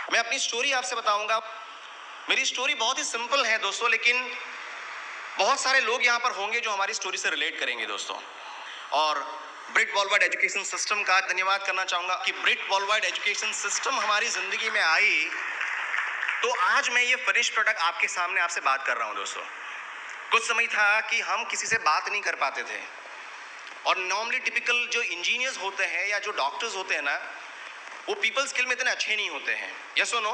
मैं अपनी स्टोरी आपसे बताऊंगा। मेरी स्टोरी बहुत ही सिंपल है दोस्तों, लेकिन बहुत सारे लोग यहाँ पर होंगे जो हमारी स्टोरी से रिलेट करेंगे दोस्तों। और ब्रिट वर्ल्डवाइड एजुकेशन सिस्टम का धन्यवाद करना चाहूंगा कि ब्रिट वर्ल्डवाइड एजुकेशन सिस्टम हमारी जिंदगी में आई तो आज मैं ये फिनिश प्रोडक्ट आपके सामने आपसे बात कर रहा हूँ दोस्तों। कुछ समय था कि हम किसी से बात नहीं कर पाते थे, और नॉर्मली टिपिकल जो इंजीनियर्स होते हैं या जो डॉक्टर्स होते हैं ना, वो पीपल स्किल में इतने अच्छे नहीं होते हैं। यस और नो?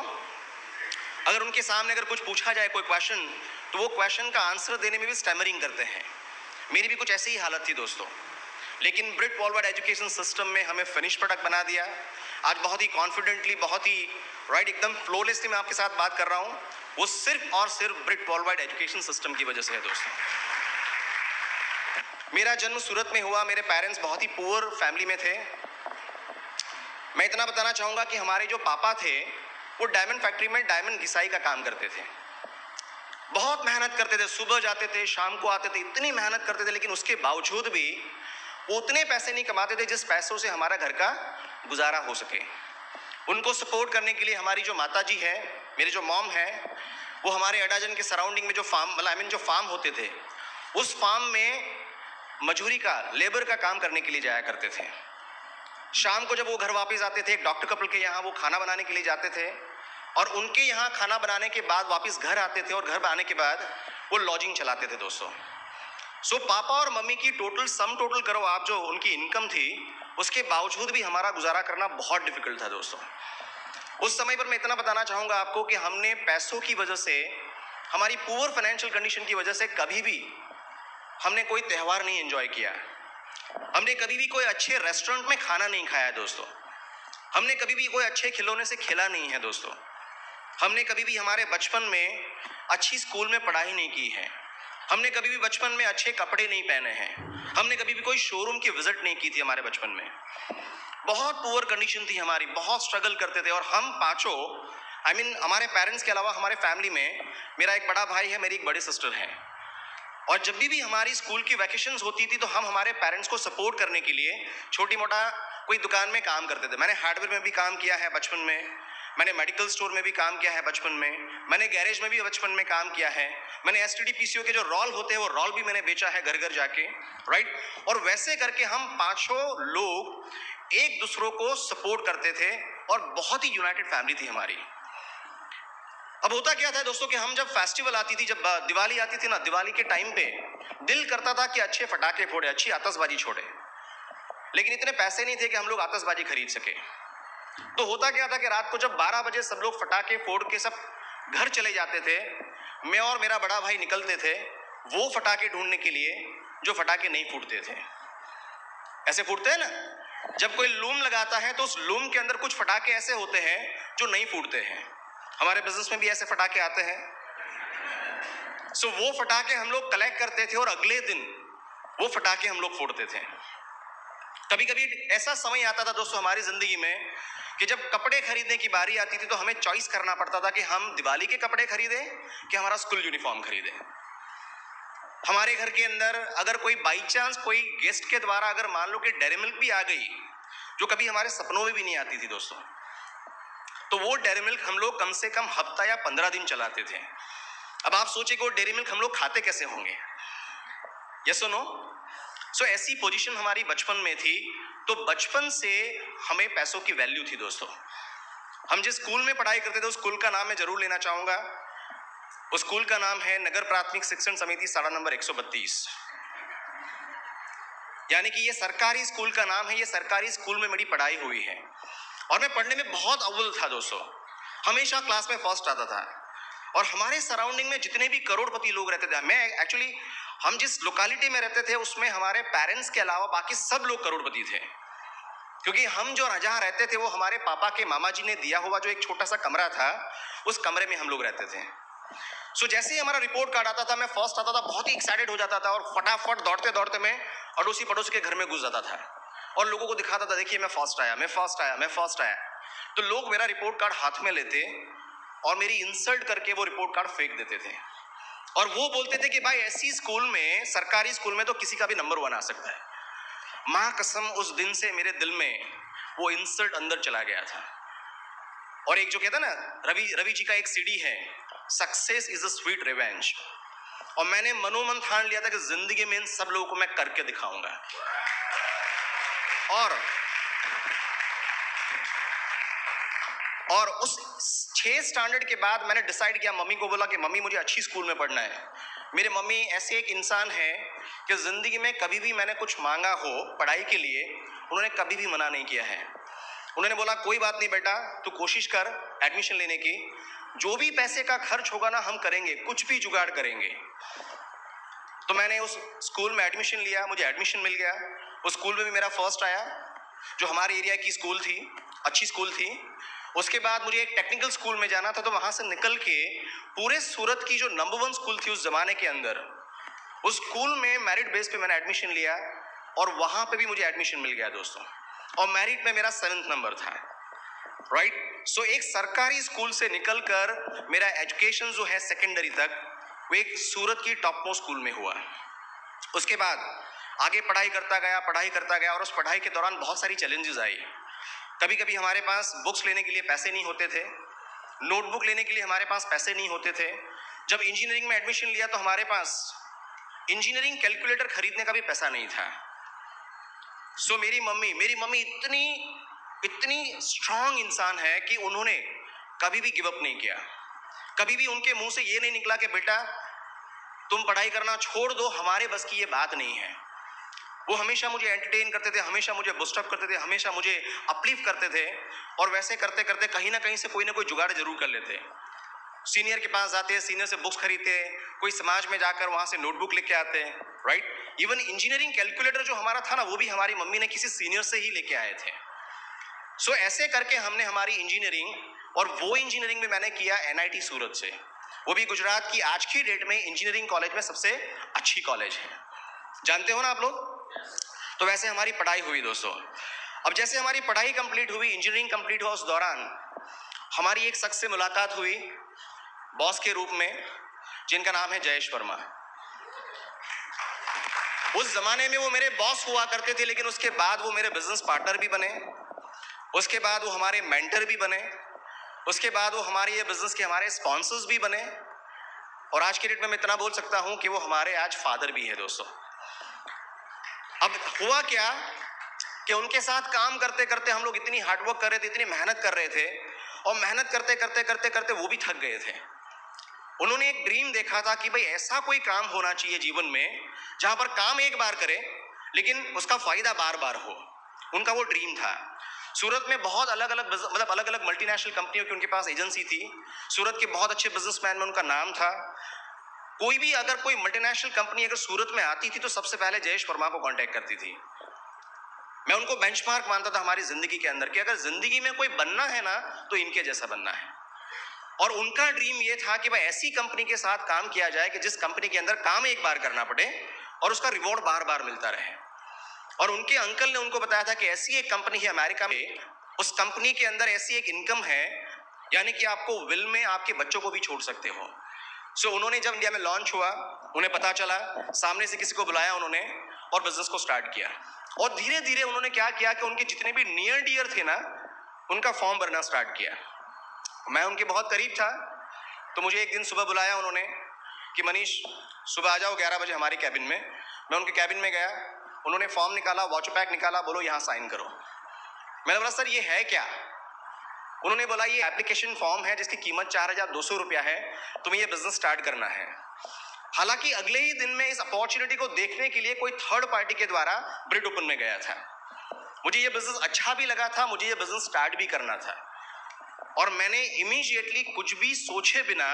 अगर उनके सामने अगर कुछ पूछा जाए कोई क्वेश्चन, तो वो क्वेश्चन का आंसर देने में भी स्टैमरिंग करते हैं। मेरी भी कुछ ऐसी ही हालत थी दोस्तों, लेकिन ब्रिट वर्ल्डवाइड एजुकेशन सिस्टम में हमें फिनिश प्रोडक्ट बना दिया। आज बहुत ही कॉन्फिडेंटली, बहुत ही एकदम फ्लोलेसली मैं आपके साथ बात कर रहा हूँ। वो सिर्फ और सिर्फ ब्रिट वर्ल्डवाइड एजुकेशन सिस्टम की वजह से है दोस्तों। मेरा जन्म सूरत में हुआ। मेरे पेरेंट्स बहुत ही पुअर फैमिली में थे। मैं इतना बताना चाहूँगा कि हमारे जो पापा थे वो डायमंड फैक्ट्री में डायमंड घिसाई का काम करते थे। बहुत मेहनत करते थे, सुबह जाते थे, शाम को आते थे, इतनी मेहनत करते थे, लेकिन उसके बावजूद भी वो उतने पैसे नहीं कमाते थे जिस पैसों से हमारा घर का गुजारा हो सके। उनको सपोर्ट करने के लिए हमारी जो माता जी है, मेरे जो मॉम है, वो हमारे अडाजन के सराउंडिंग में जो फार्म जो फार्म होते थे, उस फार्म में मजूरी का, लेबर का काम करने के लिए जाया करते थे। शाम को जब वो घर वापस आते थे, एक डॉक्टर कपल के यहाँ वो खाना बनाने के लिए जाते थे, और उनके यहाँ खाना बनाने के बाद वापस घर आते थे, और घर आने के बाद वो लॉजिंग चलाते थे दोस्तों। सो पापा और मम्मी की टोटल करो आप, जो उनकी इनकम थी, उसके बावजूद भी हमारा गुजारा करना बहुत डिफिकल्ट था दोस्तों। उस समय पर मैं इतना बताना चाहूँगा आपको कि हमने पैसों की वजह से, हमारी पुअर फाइनेंशियल कंडीशन की वजह से कभी भी हमने कोई त्यौहार नहीं एंजॉय किया। हमने कभी भी कोई अच्छे रेस्टोरेंट में खाना नहीं खाया दोस्तों। हमने कभी भी कोई अच्छे खिलौने से खेला नहीं है दोस्तों। हमने कभी भी हमारे बचपन में अच्छी स्कूल में पढ़ाई नहीं की है। हमने कभी भी बचपन में अच्छे कपड़े नहीं पहने हैं। हमने कभी भी कोई शोरूम की विजिट नहीं की थी हमारे बचपन में। बहुत पुअर कंडीशन थी हमारी, बहुत स्ट्रगल करते थे। और हम पांचों, हमारे पेरेंट्स के अलावा हमारे फैमिली में मेरा एक बड़ा भाई है, मेरी एक बड़ी सिस्टर है। और जब भी हमारी स्कूल की वैकेशंस होती थी तो हम हमारे पेरेंट्स को सपोर्ट करने के लिए छोटी मोटा कोई दुकान में काम करते थे। मैंने हार्डवेयर में भी काम किया है बचपन में, मैंने मेडिकल स्टोर में भी काम किया है बचपन में, मैंने गैरेज में भी बचपन में काम किया है, मैंने एसटीडी पीसीओ के जो रोल होते हैं वो रोल भी मैंने बेचा है घर घर जाके, राइट। और वैसे करके हम पांचों लोग एक दूसरों को सपोर्ट करते थे, और बहुत ही यूनाइटेड फैमिली थी हमारी। अब होता क्या था दोस्तों कि हम जब फेस्टिवल आती थी, जब दिवाली आती थी ना, दिवाली के टाइम पे दिल करता था कि अच्छे फटाके फोड़े, अच्छी आतिशबाजी छोड़े, लेकिन इतने पैसे नहीं थे कि हम लोग आतिशबाजी खरीद सके। तो होता क्या था कि रात को जब 12 बजे सब लोग फटाके फोड़ के सब घर चले जाते थे, मैं और मेरा बड़ा भाई निकलते थे वो फटाके ढूंढने के लिए जो फटाके नहीं फूटते थे। ऐसे फूटते हैं ना, जब कोई लूम लगाता है तो उस लूम के अंदर कुछ फटाके ऐसे होते हैं जो नहीं फूटते हैं। हमारे बिजनेस में भी ऐसे फटाके आते हैं। सो वो फटाके हम लोग कलेक्ट करते थे और अगले दिन वो फटाके हम लोग फोड़ते थे। कभी कभी ऐसा समय आता था दोस्तों हमारी जिंदगी में कि जब कपड़े खरीदने की बारी आती थी तो हमें चॉइस करना पड़ता था कि हम दिवाली के कपड़े खरीदें कि हमारा स्कूल यूनिफॉर्म खरीदें। हमारे घर के अंदर अगर कोई बाई चांस कोई गेस्ट के द्वारा अगर मान लो कि डेयरी मिल्क भी आ गई, जो कभी हमारे सपनों में भी नहीं आती थी दोस्तों, तो वो डेयरी मिल्क हम लोग कम से कम हफ्ता या 15 दिन चलाते थे। अब आप सोचिए कि वो डेयरी मिल्क हम लोग खाते कैसे होंगे? यस और नो? सो ऐसी पोजीशन हमारी बचपन में थी। तो बचपन से हमें पैसों की वैल्यू थी दोस्तों। हम जिस स्कूल में पढ़ाई करते थे उस स्कूल का नाम मैं जरूर लेना चाहूंगा। उस स्कूल का नाम है नगर प्राथमिक शिक्षण समिति साड़ा नंबर 132। यानी कि ये सरकारी स्कूल का नाम है। ये सरकारी स्कूल में मेरी पढ़ाई हुई है, और मैं पढ़ने में बहुत अव्वल था दोस्तों। हमेशा क्लास में फर्स्ट आता था। और हमारे सराउंडिंग में जितने भी करोड़पति लोग रहते थे, मैं एक्चुअली हम जिस लोकेलिटी में रहते थे उसमें हमारे पेरेंट्स के अलावा बाकी सब लोग करोड़पति थे, क्योंकि हम जो जहाँ रहते थे वो हमारे पापा के मामा जी ने दिया हुआ जो एक छोटा सा कमरा था, उस कमरे में हम लोग रहते थे। सो जैसे ही हमारा रिपोर्ट कार्ड आता था, मैं फर्स्ट आता था, बहुत ही एक्साइटेड हो जाता था, और फटाफट दौड़ते दौड़ते मैं अड़ोसी पड़ोसी के घर में घुस जाता था और लोगों को दिखाता था, देखिए मैं फर्स्ट आया, मैं फर्स्ट आया, मैं फर्स्ट आया। तो लोग मेरा रिपोर्ट कार्ड हाथ में लेते और मेरी इंसल्ट करके वो रिपोर्ट कार्ड फेंक देते थे, और वो बोलते थे कि भाई ऐसी स्कूल में, सरकारी स्कूल में तो किसी का भी नंबर 1 आ सकता है। माँ कसम, उस दिन से मेरे दिल में वो इंसल्ट अंदर चला गया था। और एक जो कहता है ना, रवि जी का एक सीडी है, success is a sweet revenge, और मैंने मनोमन ठान लिया था कि जिंदगी में इन सब लोगों को मैं करके दिखाऊंगा। और उस 6 स्टैंडर्ड के बाद मैंने डिसाइड किया, मम्मी को बोला कि मम्मी मुझे अच्छी स्कूल में पढ़ना है। मेरे मम्मी ऐसे एक इंसान है कि जिंदगी में कभी भी मैंने कुछ मांगा हो पढ़ाई के लिए, उन्होंने कभी भी मना नहीं किया है। उन्होंने बोला कोई बात नहीं बेटा, तू कोशिश कर एडमिशन लेने की, जो भी पैसे का खर्च होगा ना हम करेंगे, कुछ भी जुगाड़ करेंगे। तो मैंने उस स्कूल में एडमिशन लिया, मुझे एडमिशन मिल गया। उस स्कूल में भी मेरा फर्स्ट आया, जो हमारे एरिया की स्कूल थी, अच्छी स्कूल थी। उसके बाद मुझे एक टेक्निकल स्कूल में जाना था, तो वहां से निकल के पूरे सूरत की जो नंबर 1 स्कूल थी उस जमाने के अंदर, उस स्कूल में मेरिट बेस पे मैंने एडमिशन लिया, और वहां पे भी मुझे एडमिशन मिल गया दोस्तों, और मेरिट में मेरा 7th नंबर था, राइट। सो एक सरकारी स्कूल से निकलकर मेरा एजुकेशन जो है सेकेंडरी तक, वो एक सूरत की टॉप मोस्ट स्कूल में हुआ। उसके बाद आगे पढ़ाई करता गया, और उस पढ़ाई के दौरान बहुत सारी चैलेंजेस आई। कभी कभी हमारे पास बुक्स लेने के लिए पैसे नहीं होते थे, नोटबुक लेने के लिए हमारे पास पैसे नहीं होते थे। जब इंजीनियरिंग में एडमिशन लिया तो हमारे पास इंजीनियरिंग कैलकुलेटर खरीदने का भी पैसा नहीं था। सो मेरी मम्मी इतनी स्ट्रांग इंसान है कि उन्होंने कभी भी गिव अप नहीं किया। कभी भी उनके मुंह से ये नहीं निकला कि बेटा तुम पढ़ाई करना छोड़ दो, हमारे बस की ये बात नहीं है। वो हमेशा मुझे एंटरटेन करते थे, हमेशा मुझे बूस्टअप करते थे, हमेशा मुझे अपलिफ्ट करते थे, और वैसे करते करते कहीं ना कहीं से कोई ना कोई जुगाड़ जरूर कर लेते। सीनियर के पास जाते, सीनियर से बुक्स खरीदते, कोई समाज में जाकर वहां से नोटबुक लेके आते, राइट। इवन इंजीनियरिंग कैलकुलेटर जो हमारा था ना, वो भी हमारी मम्मी ने किसी सीनियर से ही लेके आए थे। सो ऐसे करके हमने हमारी इंजीनियरिंग, और वो इंजीनियरिंग में मैंने किया NIT सूरत से, वो भी गुजरात की आज की डेट में इंजीनियरिंग कॉलेज में सबसे अच्छी कॉलेज है, जानते हो ना आप लोग। तो वैसे हमारी पढ़ाई हुई दोस्तों। अब जैसे हमारी पढ़ाई कंप्लीट हुई, इंजीनियरिंग कंप्लीट हुआ, उस दौरान हमारी एक शख्स से मुलाकात हुई बॉस के रूप में, जिनका नाम है जयेश वर्मा। उस जमाने में वो मेरे बॉस हुआ करते थे, लेकिन उसके बाद वो मेरे बिजनेस पार्टनर भी बने, उसके बाद वो हमारे मेंटर भी बने, उसके बाद वो हमारे ये बिजनेस के हमारे स्पॉन्सर्स भी बने, और आज की डेट में मैं इतना बोल सकता हूं कि वो हमारे आज फादर भी है दोस्तों। अब हुआ क्या कि उनके साथ काम करते करते हम लोग इतनी हार्डवर्क कर रहे थे, इतनी मेहनत कर रहे थे, और मेहनत करते करते करते करते वो भी थक गए थे। उन्होंने एक ड्रीम देखा था कि भाई ऐसा कोई काम होना चाहिए जीवन में जहां पर काम एक बार करे लेकिन उसका फायदा बार बार हो। उनका वो ड्रीम था। सूरत में बहुत अलग अलग मल्टीनेशनल कंपनियों की उनके पास एजेंसी थी। सूरत के बहुत अच्छे बिजनेसमैन में उनका नाम था। कोई भी अगर कोई मल्टीनेशनल कंपनी अगर सूरत में आती थी तो सबसे पहले जयेश वर्मा को कांटेक्ट करती थी। मैं उनको बेंचमार्क मानता था हमारी जिंदगी के अंदर कि अगर जिंदगी में कोई बनना है ना तो इनके जैसा बनना है। और उनका ड्रीम ये था कि भाई ऐसी कंपनी के साथ काम किया जाए कि जिस कंपनी के अंदर काम एक बार करना पड़े और उसका रिवॉर्ड बार बार मिलता रहे। और उनके अंकल ने उनको बताया था कि ऐसी एक कंपनी है अमेरिका में, उस कंपनी के अंदर ऐसी एक इनकम है, यानी कि आपको विल में आपके बच्चों को भी छोड़ सकते हो। सो उन्होंने जब इंडिया में लॉन्च हुआ, उन्हें पता चला, सामने से किसी को बुलाया उन्होंने और बिजनेस को स्टार्ट किया। और धीरे धीरे उन्होंने क्या किया कि उनके जितने भी नियर डियर थे ना, उनका फॉर्म भरना स्टार्ट किया। मैं उनके बहुत करीब था, तो मुझे एक दिन सुबह बुलाया उन्होंने कि मनीष सुबह आ जाओ 11 बजे हमारे कैबिन में। मैं उनके कैबिन में गया, उन्होंने फॉर्म निकाला, वॉच पैक निकाला, बोलो यहाँ साइन करो। मैंने बोला सर ये है क्या? उन्होंने बोला ये एप्लीकेशन फॉर्म है जिसकी कीमत 4,200 रुपया है, तुम्हें ये बिजनेस स्टार्ट करना है। हालांकि अगले ही दिन में इस अपॉर्चुनिटी को देखने के लिए कोई थर्ड पार्टी के द्वारा ब्रिड ओपन में गया था। मुझे ये बिजनेस अच्छा भी लगा था, मुझे ये बिजनेस स्टार्ट भी करना था, और मैंने इमीडिएटली कुछ भी सोचे बिना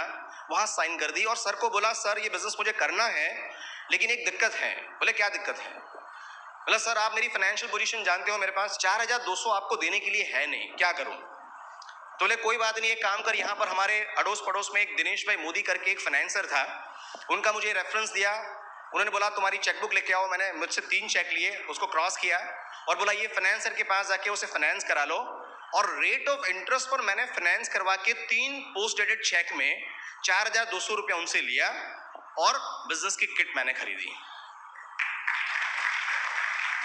वहां साइन कर दी और सर को बोला सर ये बिजनेस मुझे करना है लेकिन एक दिक्कत है। बोले क्या दिक्कत है? बोला सर आप मेरी फाइनेंशियल पोजीशन जानते हो, मेरे पास 4,200 आपको देने के लिए है नहीं, क्या करूं? तो बोले कोई बात नहीं, एक काम कर, यहाँ पर हमारे अड़ोस पड़ोस में एक दिनेश भाई मोदी करके एक फाइनेंसर था, उनका मुझे रेफरेंस दिया। उन्होंने बोला तुम्हारी चेकबुक लेके आओ। मैंने मुझसे 3 चेक लिए, उसको क्रॉस किया और बोला ये फाइनेंसर के पास जाके उसे फाइनेंस करा लो, और रेट ऑफ इंटरेस्ट पर मैंने फाइनेंस करवा के 3 पोस्ट डेटेड चेक में 4,200 रुपया उनसे लिया और बिजनेस की किट मैंने खरीदी।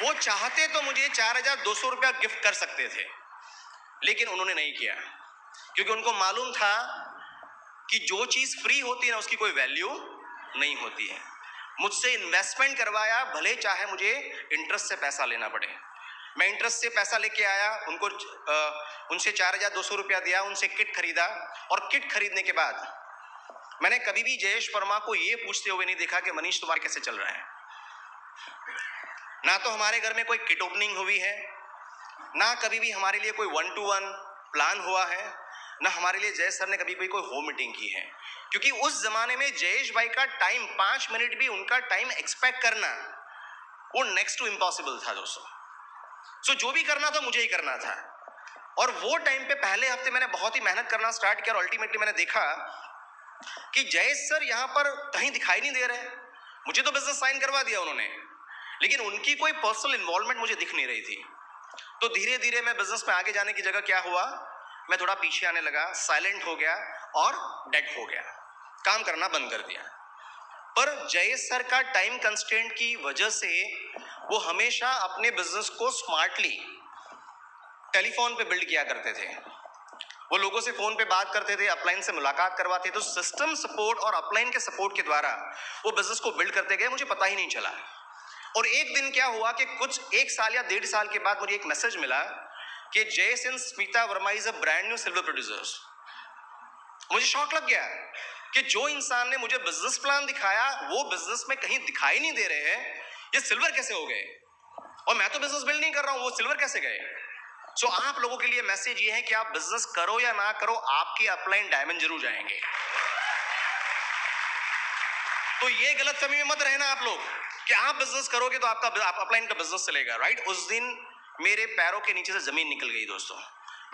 वो चाहते तो मुझे 4,200 रुपया गिफ्ट कर सकते थे, लेकिन उन्होंने नहीं किया। क्योंकि उनको मालूम था कि जो चीज फ्री होती है ना उसकी कोई वैल्यू नहीं होती है। मुझसे इन्वेस्टमेंट करवाया, भले चाहे मुझे इंटरेस्ट से पैसा लेना पड़े। मैं इंटरेस्ट से पैसा लेके आया, उनको उनसे 4,200 रुपया दिया, उनसे किट खरीदा, और किट खरीदने के बाद मैंने कभी भी जयेश वर्मा को ये पूछते हुए नहीं देखा कि मनीष तुम्हारा कैसे चल रहा है। ना तो हमारे घर में कोई किट ओपनिंग हुई है, ना कभी भी हमारे लिए कोई 1-to-1 प्लान हुआ है, ना हमारे लिए जयेश सर ने कभी कोई होम मीटिंग की है। क्योंकि उस जमाने में जयेश भाई का टाइम 5 मिनट भी उनका टाइम एक्सपेक्ट करना वो नेक्स्ट टू इम्पॉसिबल था दोस्तों। सो जो भी करना था मुझे ही करना था। और वो टाइम पे पहले हफ्ते मैंने बहुत ही मेहनत करना स्टार्ट किया, और अल्टीमेटली मैंने देखा कि जयेश सर यहां पर कहीं दिखाई नहीं दे रहे। मुझे तो बिजनेस साइन करवा दिया उन्होंने, लेकिन उनकी कोई पर्सनल इन्वॉल्वमेंट मुझे दिख नहीं रही थी। तो धीरे धीरे मैं बिजनेस में आगे जाने की जगह क्या हुआ, मैं थोड़ा पीछे आने लगा, साइलेंट हो गया और डेड हो गया, काम करना बंद कर दिया। पर जयेश सर का टाइम कंस्ट्रेंट की वजह से वो हमेशा अपने बिजनेस को स्मार्टली टेलीफोन पे बिल्ड किया करते थे। वो लोगों से फोन पे बात करते थे, अपलाइन से मुलाकात करवाते, तो सिस्टम सपोर्ट और अपलाइन के सपोर्ट के द्वारा वो बिजनेस को बिल्ड करते गए, मुझे पता ही नहीं चला। और एक दिन क्या हुआ कि कुछ 1 साल या 1.5 साल के बाद मुझे एक मैसेज मिला कि Jayesh and Smita Verma is a brand new silver producers. मुझे शॉक लग गया कि जो इंसान ने मुझे बिजनेस प्लान दिखाया वो बिजनेस में कहीं दिखाई नहीं दे रहे हैं, ये सिल्वर कैसे हो गए? और मैं तो बिजनेस बिल्ड नहीं कर रहा हूं, वो सिल्वर कैसे गए? सो आप लोगों के लिए मैसेज ये है कि आप बिजनेस करो या ना करो, आपके अपलाइन डायमंड जरूर जाएंगे। तो ये गलतफहमी में मत रहना आप लोग कि आप बिजनेस करोगे तो आपका अपलाइन का बिजनेस चलेगा, राइट? उस दिन मेरे पैरों के नीचे से जमीन निकल गई दोस्तों।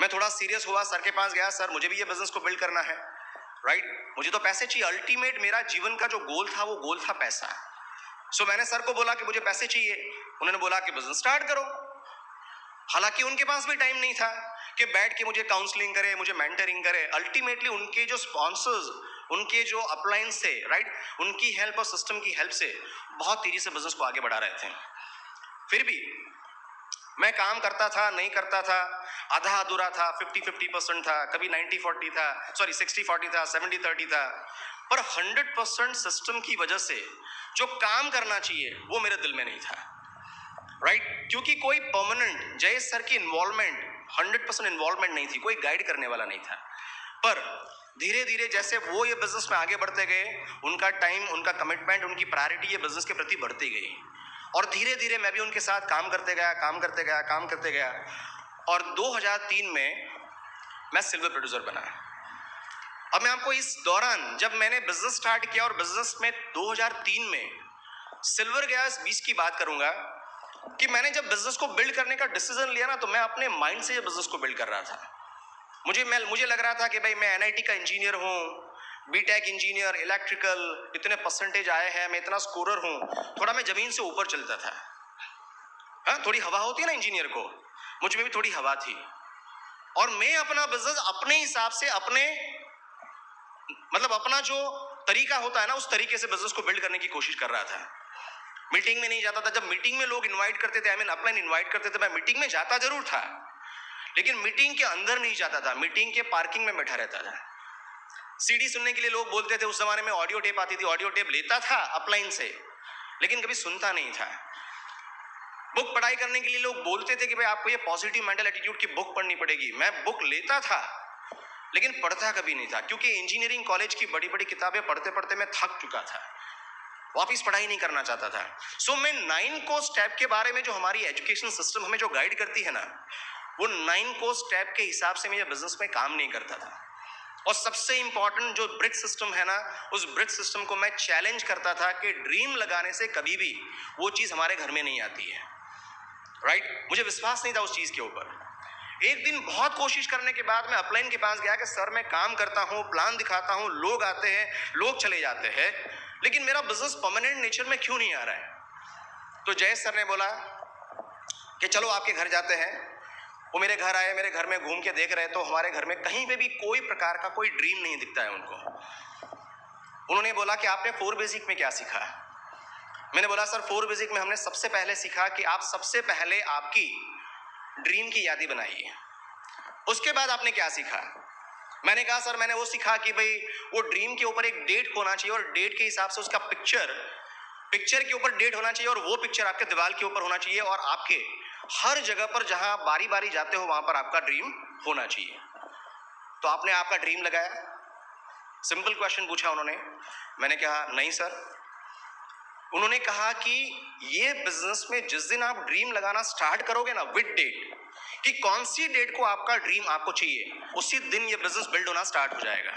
मैं थोड़ा सीरियस हुआ, सर के पास गया, सर मुझे भी ये बिजनेस को बिल्ड करना है, राइट? मुझे तो पैसे चाहिए, अल्टीमेट मेरा जीवन का जो गोल था वो गोल था पैसा। सो मैंने सर को बोला कि मुझे पैसे चाहिए। उन्होंने बोला कि बिजनेस स्टार्ट करो। हालांकि उनके पास भी टाइम नहीं था कि बैठ के मुझे काउंसलिंग करे, मुझे मेंटरिंग करे। अल्टीमेटली उनके जो स्पॉन्सर्स, उनके जो अपलाइंस थे, राइट, उनकी हेल्प और सिस्टम की हेल्प से बहुत तेजी से बिजनेस को आगे बढ़ा रहे थे। फिर भी मैं काम करता था, नहीं करता था, आधा अधूरा था, 50-50% था, कभी 90-40 था, सॉरी 60-40 था, 70-30 था। पर 100% सिस्टम की वजह से जो काम करना चाहिए वो मेरे दिल में नहीं था, राइट? क्योंकि कोई परमानेंट जयेश सर की इन्वॉल्वमेंट 100% इन्वॉल्वमेंट नहीं थी, कोई गाइड करने वाला नहीं था। पर धीरे धीरे जैसे वो ये बिजनेस में आगे बढ़ते गए, उनका टाइम, उनका कमिटमेंट, उनकी प्रायोरिटी ये बिजनेस के प्रति बढ़ती गई, और धीरे धीरे मैं भी उनके साथ काम करते गया। और 2003 में मैं सिल्वर प्रोड्यूसर बना। अब मैं आपको इस दौरान जब मैंने बिजनेस स्टार्ट किया और बिजनेस में 2003 में सिल्वर गया, इस 20 की बात करूंगा कि मैंने जब बिजनेस को बिल्ड करने का डिसीजन लिया ना, तो मैं अपने माइंड से ये बिजनेस को बिल्ड कर रहा था। मुझे लग रहा था कि भाई मैं NIT का इंजीनियर हूँ, बीटेक इंजीनियर, इलेक्ट्रिकल, इतने परसेंटेज आए हैं, मैं इतना स्कोरर हूँ, थोड़ा मैं जमीन से ऊपर चलता था। हाँ, थोड़ी हवा होती है ना इंजीनियर को, मुझ में भी थोड़ी हवा थी। और मैं अपना बिजनेस अपने हिसाब से, अपना जो तरीका होता है ना, उस तरीके से बिजनेस को बिल्ड करने की कोशिश कर रहा था। मीटिंग में नहीं जाता था। जब मीटिंग में लोग इनवाइट करते थे, अपलाइन इनवाइट करते थे, मैं मीटिंग में जाता जरूर था, लेकिन मीटिंग के अंदर नहीं जाता था, मीटिंग के पार्किंग में बैठा रहता था। CD सुनने के लिए लोग बोलते थे, उस जमाने में ऑडियो टेप आती थी, ऑडियो टेप लेता था अपलाइन से, लेकिन कभी सुनता नहीं था। बुक पढ़ाई करने के लिए लोग बोलते थे कि भाई आपको ये पॉजिटिव मेंटल एटीट्यूड की बुक पढ़नी पड़ेगी, मैं बुक लेता था लेकिन पढ़ता कभी नहीं था, क्योंकि इंजीनियरिंग कॉलेज की बड़ी बड़ी किताबें पढ़ते पढ़ते मैं थक चुका था, वापिस पढ़ाई नहीं करना चाहता था। सो मैं 9 को स्टेप के बारे में, जो हमारी एजुकेशन सिस्टम हमें जो गाइड करती है ना, वो 9 को स्टेप के हिसाब से मैं बिजनेस में काम नहीं करता था। और सबसे इंपॉर्टेंट जो ब्रिक सिस्टम है ना, उस ब्रिक सिस्टम को मैं चैलेंज करता था कि ड्रीम लगाने से कभी भी वो चीज हमारे घर में नहीं आती है, राइट? मुझे विश्वास नहीं था उस चीज के ऊपर। एक दिन बहुत कोशिश करने के बाद मैं अपलाइन के पास गया कि सर मैं काम करता हूँ, प्लान दिखाता हूँ, लोग आते हैं, लोग चले जाते हैं, लेकिन मेरा बिजनेस परमानेंट नेचर में क्यों नहीं आ रहा है? तो जयेश सर ने बोला कि चलो आपके घर जाते हैं। वो मेरे घर आए, मेरे घर में घूम के देख रहे, तो हमारे घर में कहीं पे भी कोई प्रकार का कोई ड्रीम नहीं दिखता है उनको। उन्होंने बोला कि आपने 4 बेसिक में क्या सीखा? मैंने बोला सर 4 बेसिक में हमने सबसे पहले सीखा कि आप सबसे पहले आपकी ड्रीम की यादी बनाइए। उसके बाद आपने क्या सीखा? मैंने कहा सर मैंने वो सीखा कि भाई वो ड्रीम के ऊपर एक डेट होना चाहिए और डेट के हिसाब से उसका पिक्चर के ऊपर डेट होना चाहिए और वो पिक्चर आपके दीवार के ऊपर होना चाहिए और आपके हर जगह पर जहां बारी बारी जाते हो वहां पर आपका ड्रीम होना चाहिए। तो आपने आपका ड्रीम लगाया? सिंपल क्वेश्चन पूछा उन्होंने। मैंने कहा नहीं सर। उन्होंने कहा कि ये बिजनेस में जिस दिन आप ड्रीम लगाना स्टार्ट करोगे ना विद डेट, कि कौन सी डेट को आपका ड्रीम आपको चाहिए, उसी दिन ये बिजनेस बिल्ड होना स्टार्ट हो जाएगा।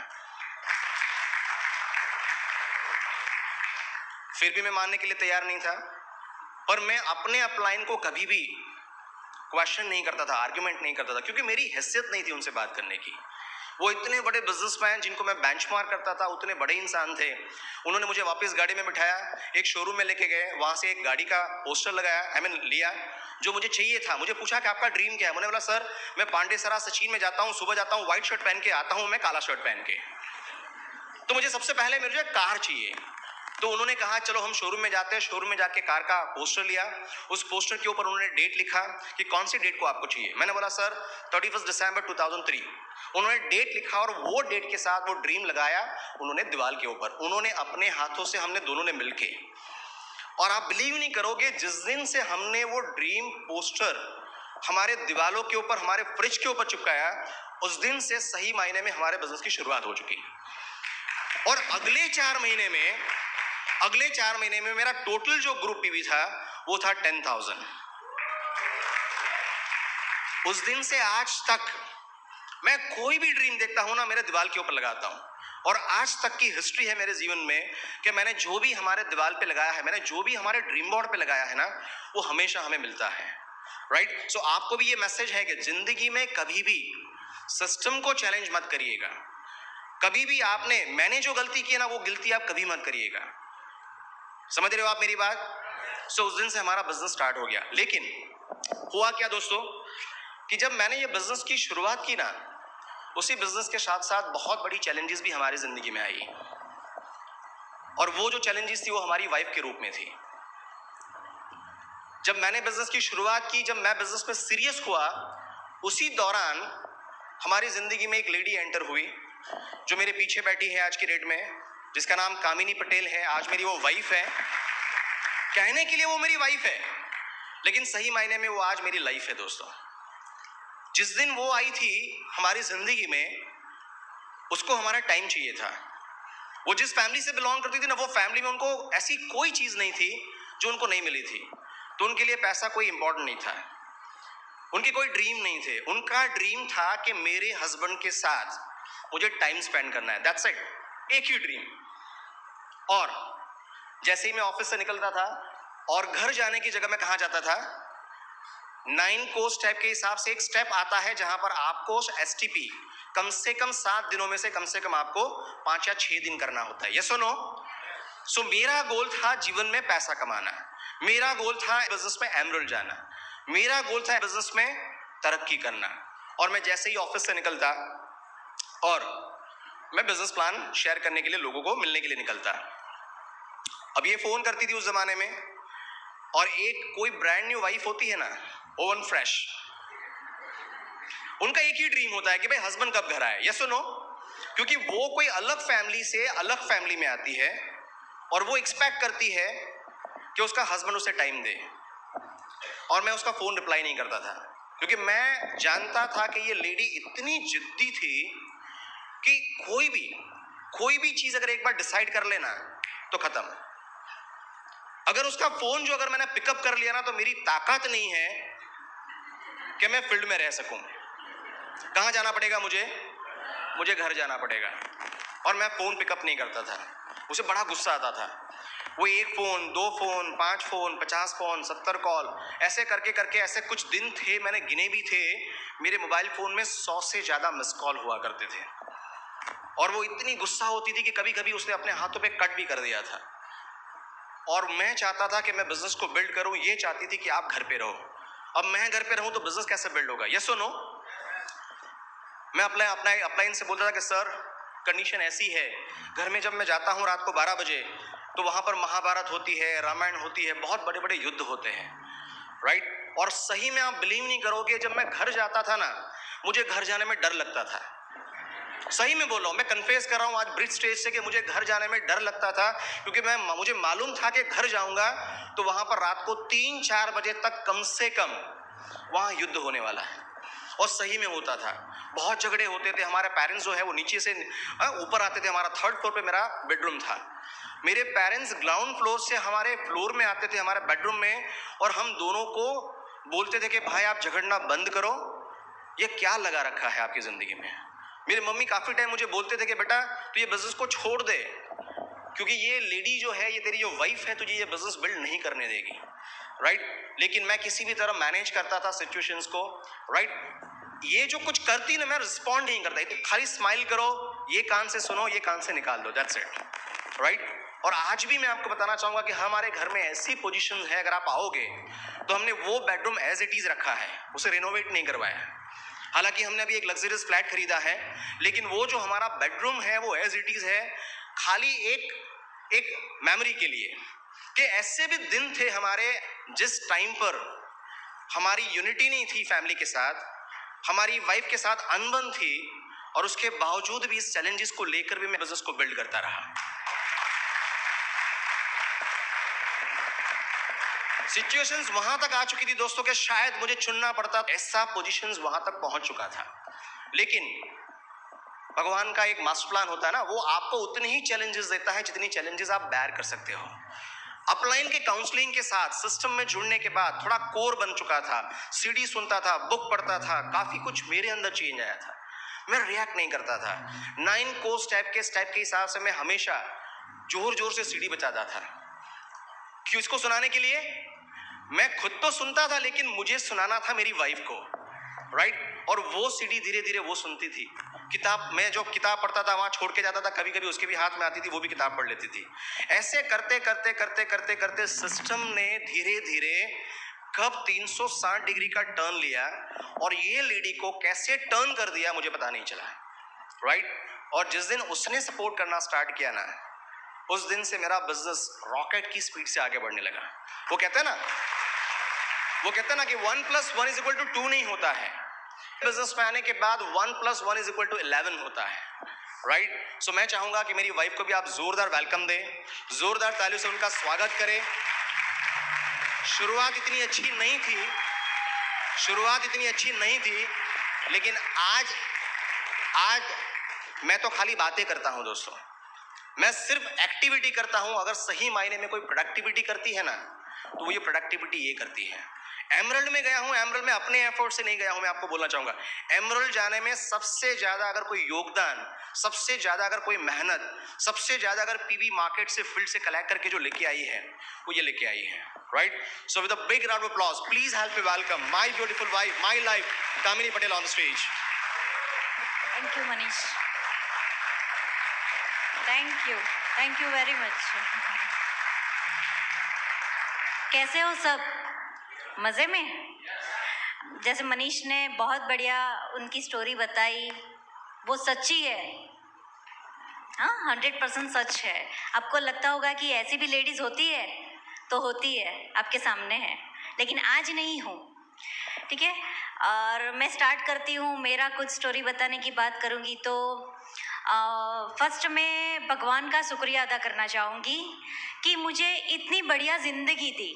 फिर भी मैं मानने के लिए तैयार नहीं था, पर मैं अपने अपलाइन को कभी भी क्वेश्चन नहीं करता था, आर्ग्यूमेंट नहीं करता था, क्योंकि मेरी हैसियत नहीं थी उनसे बात करने की। वो इतने बड़े बिजनेसमैन जिनको मैं बेंचमार्क करता था, उतने बड़े इंसान थे। उन्होंने मुझे वापस गाड़ी में बिठाया, एक शोरूम में लेके गए, वहां से एक गाड़ी का पोस्टर लगाया, लिया जो मुझे चाहिए था। मुझे पूछा कि आपका ड्रीम क्या है? मैंने बोला सर मैं पांडेसरा सचिन में जाता हूँ, सुबह जाता हूँ, व्हाइट शर्ट पहन के आता हूँ, मैं काला शर्ट पहन के, तो मुझे सबसे पहले मुझे कार चाहिए। तो उन्होंने कहा चलो हम शोरूम में जाते हैं। शोरूम में जाके कार का पोस्टर लिया, उस पोस्टर के ऊपर उन्होंने डेट लिखा कि कौन सी डेट को आपको चाहिए। मैंने बोला सर 31 दिसंबर 2003। उन्होंने डेट लिखा और वो डेट के साथ वो ड्रीम लगाया उन्होंने दीवार के ऊपर, उन्होंने अपने हाथों से, हमने दोनों ने मिलके। और आप बिलीव नहीं करोगे, जिस दिन से हमने वो ड्रीम पोस्टर हमारे दीवारों के ऊपर, हमारे फ्रिज के ऊपर चिपकाया, उस दिन से सही मायने में हमारे बिजनेस की शुरुआत हो चुकी। और अगले 4 महीने में मेरा टोटल जो ग्रुप पीवी था वो था 10,000। उस दिन से आज तक मैं कोई भी ड्रीम देखता हूं ना, मेरे दीवार के ऊपर लगाता हूं। और आज तक की हिस्ट्री है मेरे जीवन में कि मैंने जो भी हमारे दीवार पे लगाया है, मैंने जो भी हमारे ड्रीम बोर्ड पे लगाया है ना, वो हमेशा हमें मिलता है। राइट? सो आपको भी ये मैसेज है कि जिंदगी में कभी भी सिस्टम को चैलेंज मत करिएगा। कभी भी मैंने जो गलती की है ना, वो गलती आप कभी मत करिएगा। समझ रहे हो आप मेरी बात? सो उस दिन से हमारा बिजनेस स्टार्ट हो गया। लेकिन हुआ क्या दोस्तों कि जब मैंने ये बिजनेस की शुरुआत की ना, उसी बिजनेस के साथ साथ बहुत बड़ी चैलेंजेस भी हमारी जिंदगी में आई। और वो जो चैलेंजेस थी वो हमारी वाइफ के रूप में थी। जब मैंने बिजनेस की शुरुआत की, जब मैं बिजनेस में सीरियस हुआ, उसी दौरान हमारी जिंदगी में एक लेडी एंटर हुई जो मेरे पीछे बैठी है आज की डेट में, जिसका नाम कामिनी पटेल है। आज मेरी वो वाइफ है। कहने के लिए वो मेरी वाइफ है, लेकिन सही मायने में वो आज मेरी लाइफ है दोस्तों। जिस दिन वो आई थी हमारी जिंदगी में, उसको हमारा टाइम चाहिए था। वो जिस फैमिली से बिलोंग करती थी ना, वो फैमिली में उनको ऐसी कोई चीज नहीं थी जो उनको नहीं मिली थी। तो उनके लिए पैसा कोई इंपॉर्टेंट नहीं था, उनके कोई ड्रीम नहीं थे। उनका ड्रीम था कि मेरे हस्बैंड के साथ मुझे टाइम स्पेंड करना है, दैट्स इट, एक ही ड्रीम। और जैसे ही मैं ऑफिस से निकलता था और घर जाने की जगह मैं कहां जाता था, 9 कोर्स स्टेप के हिसाब से एक स्टेप आता है जहां पर आपको STP कम से कम 7 दिनों में से कम से कम आपको 5 या 6 दिन करना होता है। यस और नो? सो मेरा गोल था जीवन में पैसा कमाना, मेरा गोल था बिजनेस में एमरल्ड जाना, मेरा गोल था बिजनेस में तरक्की करना। और मैं जैसे ही ऑफिस से निकलता और मैं बिजनेस प्लान शेयर करने के लिए लोगों को मिलने के लिए निकलता। अब ये फोन करती थी उस जमाने में, और एक कोई ब्रांड न्यू वाइफ होती है ना, ओवन फ्रेश, उनका एक ही ड्रीम होता है कि भाई हस्बैंड कब घर आए। यस और नो? क्योंकि वो कोई अलग फैमिली से अलग फैमिली में आती है और वो एक्सपेक्ट करती है कि उसका हस्बैंड उसे टाइम दे। और मैं उसका फोन रिप्लाई नहीं करता था, क्योंकि मैं जानता था कि ये लेडी इतनी जिद्दी थी कि कोई भी चीज अगर एक बार डिसाइड कर लेना तो खत्म। अगर उसका फोन जो अगर मैंने पिकअप कर लिया ना, तो मेरी ताकत नहीं है कि मैं फील्ड में रह सकूं। कहां जाना पड़ेगा मुझे घर जाना पड़ेगा। और मैं फोन पिकअप नहीं करता था। उसे बड़ा गुस्सा आता था। वो 1 phone, 2 phone, 5 phone, 50 phone, 70 call, ऐसे करके करके ऐसे कुछ दिन थे, मैंने गिने भी थे, मेरे मोबाइल फोन में 100 से ज्यादा मिस कॉल हुआ करते थे। और वो इतनी गुस्सा होती थी कि कभी कभी उसने अपने हाथों पे कट भी कर दिया था। और मैं चाहता था कि मैं बिजनेस को बिल्ड करूं, ये चाहती थी कि आप घर पे रहो। अब मैं घर पे रहूं तो बिजनेस कैसे बिल्ड होगा? यस और नो? मैं अपलाइन से बोलता था कि सर कंडीशन ऐसी है, घर में जब मैं जाता हूं रात को 12 बजे, तो वहां पर महाभारत होती है, रामायण होती है, बहुत बड़े बड़े युद्ध होते हैं। राइट? और सही में आप बिलीव नहीं करोगे, जब मैं घर जाता था ना, मुझे घर जाने में डर लगता था। सही में बोल रहा हूँ, मैं कन्फेस कर रहा हूँ आज ब्रिज स्टेज से कि मुझे घर जाने में डर लगता था, क्योंकि मुझे मालूम था कि घर जाऊंगा तो वहां पर रात को 3-4 बजे तक कम से कम वहां युद्ध होने वाला है। और सही में होता था, बहुत झगड़े होते थे। हमारे पेरेंट्स जो है वो नीचे से ऊपर आते थे। हमारा 3rd फ्लोर पे मेरा बेडरूम था। मेरे पेरेंट्स ग्राउंड फ्लोर से हमारे फ्लोर में आते थे, हमारे बेडरूम में, और हम दोनों को बोलते थे कि भाई आप झगड़ना बंद करो, ये क्या लगा रखा है आपकी जिंदगी में। मेरी मम्मी काफी टाइम मुझे बोलते थे कि बेटा तू ये बिजनेस को छोड़ दे, क्योंकि ये लेडी जो है, ये तेरी जो वाइफ है, तुझे ये बिजनेस बिल्ड नहीं करने देगी, राइट। लेकिन मैं किसी भी तरह मैनेज करता था सिचुएशंस को, राइट। ये जो कुछ करती ना, मैं रिस्पॉन्ड नहीं करता, तो खाली स्माइल करो, ये कान से सुनो, ये कान से निकाल दो, दैट्स इट, राइट। और आज भी मैं आपको बताना चाहूंगा कि हमारे घर में ऐसी पोजीशन है, अगर आप आओगे तो हमने वो बेडरूम एज इट इज रखा है, उसे रिनोवेट नहीं करवाया है। हालांकि हमने अभी एक लग्जरियस फ्लैट खरीदा है, लेकिन वो जो हमारा बेडरूम है वो एज इट इज है, खाली एक मेमोरी के लिए, कि ऐसे भी दिन थे हमारे जिस टाइम पर हमारी यूनिटी नहीं थी फैमिली के साथ, हमारी वाइफ के साथ अनबन थी, और उसके बावजूद भी इस चैलेंजेस को लेकर भी मैं बिजनेस को बिल्ड करता रहा। सिचुएशंस वहां तक आ चुकी थी दोस्तों कि शायद मुझे चुनना पड़ता, ऐसा पोजीशंस वहां तक पहुंच चुका था। लेकिन भगवान का एक मास्टर प्लान होता है ना, वो आपको उतने ही चैलेंजेस देता है जितनी चैलेंजेस आप बेयर कर सकते हो। अपलाइन के काउंसलिंग के साथ सिस्टम में जुड़ने के बाद थोड़ा कोर बन चुका था, सीडी सुनता था, बुक पढ़ता था, काफी कुछ मेरे अंदर चेंज आया था। मैं रिएक्ट नहीं करता था। 9 कोर्स टाइप के हिसाब से मैं हमेशा जोर जोर से सीडी बजाता था। क्यों? इसको सुनाने के लिए। मैं खुद तो सुनता था, लेकिन मुझे सुनाना था मेरी वाइफ को, राइट। और वो सीडी धीरे धीरे वो सुनती थी। किताब, मैं जो किताब पढ़ता था वहां छोड़ के जाता था, कभी कभी उसके भी हाथ में आती थी, वो भी किताब पढ़ लेती थी। ऐसे करते करते करते करते करते सिस्टम ने धीरे धीरे कब 360 डिग्री का टर्न लिया, और ये लेडी को कैसे टर्न कर दिया मुझे पता नहीं चला, राइट। और जिस दिन उसने सपोर्ट करना स्टार्ट किया ना, उस दिन से मेरा बिजनेस रॉकेट की स्पीड से आगे बढ़ने लगा। वो कहते हैं ना कि 1 + 1 = 2 नहीं होता है। बिजनेस में आने के बाद 1 + 1 = 11 होता है, राइट। सो मैं चाहूंगा कि मेरी वाइफ को भी आप जोरदार वेलकम दें, जोरदार तालियों से उनका स्वागत करें। शुरुआत इतनी अच्छी नहीं थी, लेकिन आज मैं तो खाली बातें करता हूं दोस्तों। मैं सिर्फ एक्टिविटी करता हूं। अगर सही मायने में कोई प्रोडक्टिविटी करती है ना, तो वो ये प्रोडक्टिविटी ये करती है। एमरल्ड में गया हूं, एमरल्ड में अपने एफर्ट से नहीं गया हूं। मैं आपको बोलना चाहूंगा, एमरल्ड जाने में सबसे ज्यादा अगर कोई योगदान, सबसे ज्यादा अगर कोई मेहनत, सबसे ज्यादा अगर पीवी मार्केट से, फील्ड से कलेक्ट करके जो लेके आई है, वो ये लेके आई है, right. So with a big round of applause, please help me welcome my beautiful wife, my life, Kamini Patel on the stage. Thank you Manish, thank you very much. कैसे हो सब? मज़े में? जैसे मनीष ने बहुत बढ़िया उनकी स्टोरी बताई, वो सच्ची है, हाँ 100% सच है। आपको लगता होगा कि ऐसी भी लेडीज़ होती है, तो होती है, आपके सामने है, लेकिन आज नहीं हूँ, ठीक है। और मैं स्टार्ट करती हूँ। मेरा कुछ स्टोरी बताने की बात करूँगी तो फर्स्ट मैं भगवान का शुक्रिया अदा करना चाहूँगी कि मुझे इतनी बढ़िया ज़िंदगी दी।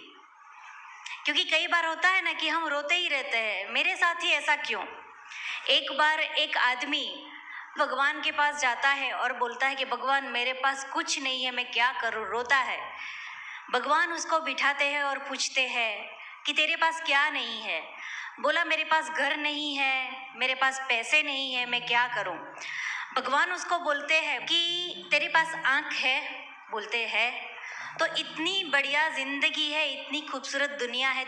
क्योंकि कई बार होता है ना कि हम रोते ही रहते हैं, मेरे साथ ही ऐसा क्यों। एक बार एक आदमी भगवान के पास जाता है और बोलता है कि भगवान मेरे पास कुछ नहीं है, मैं क्या करूँ, रोता है। भगवान उसको बिठाते हैं और पूछते हैं कि तेरे पास क्या नहीं है। बोला मेरे पास घर नहीं है, मेरे पास पैसे नहीं है, मैं क्या करूँ। भगवान उसको बोलते हैं कि तेरे पास आँख है, बोलते हैं तो इतनी बढ़िया ज़िंदगी है, इतनी खूबसूरत दुनिया है,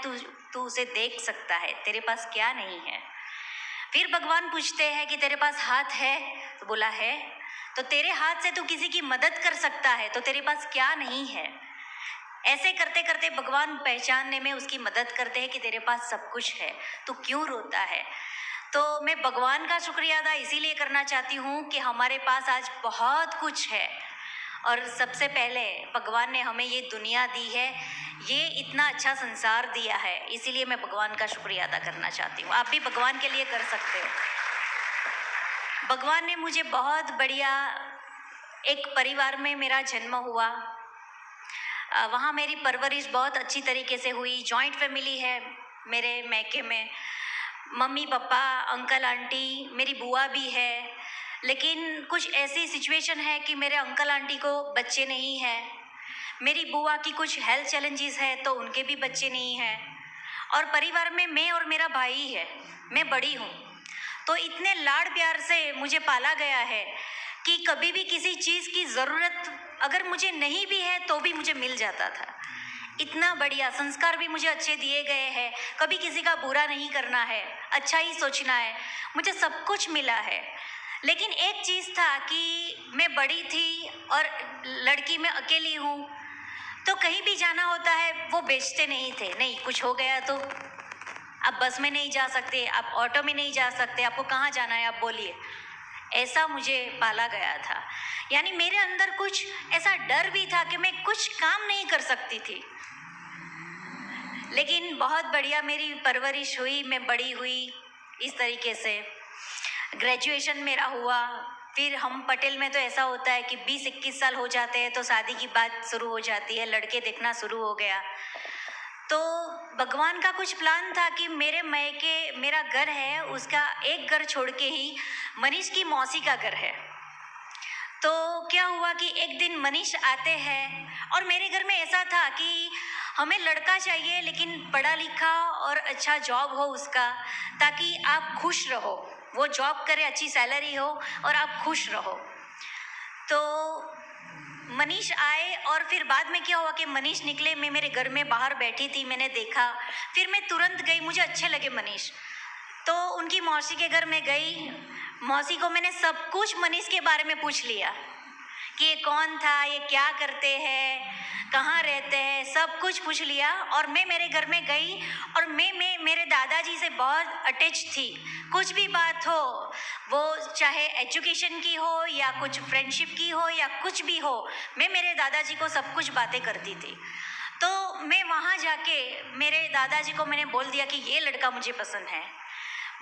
तू उसे देख सकता है, तेरे पास क्या नहीं है। फिर भगवान पूछते हैं कि तेरे पास हाथ है, तो बोला है, तो तेरे हाथ से तू किसी की मदद कर सकता है, तो तेरे पास क्या नहीं है। ऐसे करते करते भगवान पहचानने में उसकी मदद करते हैं कि तेरे पास सब कुछ है, तू क्यों रोता है। तो मैं भगवान का शुक्रिया अदा इसीलिए करना चाहती हूँ कि हमारे पास आज बहुत कुछ है, और सबसे पहले भगवान ने हमें ये दुनिया दी है, ये इतना अच्छा संसार दिया है, इसीलिए मैं भगवान का शुक्रिया अदा करना चाहती हूँ। आप भी भगवान के लिए कर सकते हो। भगवान ने मुझे बहुत बढ़िया एक परिवार में मेरा जन्म हुआ। वहाँ मेरी परवरिश बहुत अच्छी तरीके से हुई। जॉइंट फैमिली है मेरे मैके में, मम्मी पापा, अंकल आंटी, मेरी बुआ भी है। लेकिन कुछ ऐसी सिचुएशन है कि मेरे अंकल आंटी को बच्चे नहीं हैं, मेरी बुआ की कुछ हेल्थ चैलेंजेस है तो उनके भी बच्चे नहीं हैं, और परिवार में मैं और मेरा भाई है, मैं बड़ी हूँ। तो इतने लाड़ प्यार से मुझे पाला गया है कि कभी भी किसी चीज़ की ज़रूरत अगर मुझे नहीं भी है तो भी मुझे मिल जाता था। इतना बढ़िया संस्कार भी मुझे अच्छे दिए गए हैं, कभी किसी का बुरा नहीं करना है, अच्छा ही सोचना है, मुझे सब कुछ मिला है। लेकिन एक चीज़ था कि मैं बड़ी थी और लड़की मैं अकेली हूँ, तो कहीं भी जाना होता है वो बेचते नहीं थे। नहीं, कुछ हो गया तो आप बस में नहीं जा सकते, आप ऑटो में नहीं जा सकते, आपको कहाँ जाना है आप बोलिए। ऐसा मुझे पाला गया था। यानी मेरे अंदर कुछ ऐसा डर भी था कि मैं कुछ काम नहीं कर सकती थी। लेकिन बहुत बढ़िया मेरी परवरिश हुई, मैं बड़ी हुई इस तरीके से। ग्रेजुएशन मेरा हुआ, फिर हम पटेल में तो ऐसा होता है कि 20-21 साल हो जाते हैं तो शादी की बात शुरू हो जाती है, लड़के देखना शुरू हो गया। तो भगवान का कुछ प्लान था कि मेरे मैके मेरा घर है, उसका एक घर छोड़ के ही मनीष की मौसी का घर है। तो क्या हुआ कि एक दिन मनीष आते हैं, और मेरे घर में ऐसा था कि हमें लड़का चाहिए लेकिन पढ़ा लिखा और अच्छा जॉब हो उसका, ताकि आप खुश रहो, वो जॉब करे, अच्छी सैलरी हो और आप खुश रहो। तो मनीष आए, और फिर बाद में क्या हुआ कि मनीष निकले, मैं मेरे घर में बाहर बैठी थी, मैंने देखा, फिर मैं तुरंत गई, मुझे अच्छे लगे मनीष। तो उनकी मौसी के घर में गई, मौसी को मैंने सब कुछ मनीष के बारे में पूछ लिया कि ये कौन था, ये क्या करते हैं, कहाँ रहते हैं, सब कुछ पूछ लिया। और मैं मेरे घर में गई, और मैं मेरे दादाजी से बहुत अटैच थी। कुछ भी बात हो, वो चाहे एजुकेशन की हो या कुछ फ्रेंडशिप की हो या कुछ भी हो, मैं मेरे दादाजी को सब कुछ बातें करती थी। तो मैं वहाँ जाके मेरे दादाजी को मैंने बोल दिया कि ये लड़का मुझे पसंद है,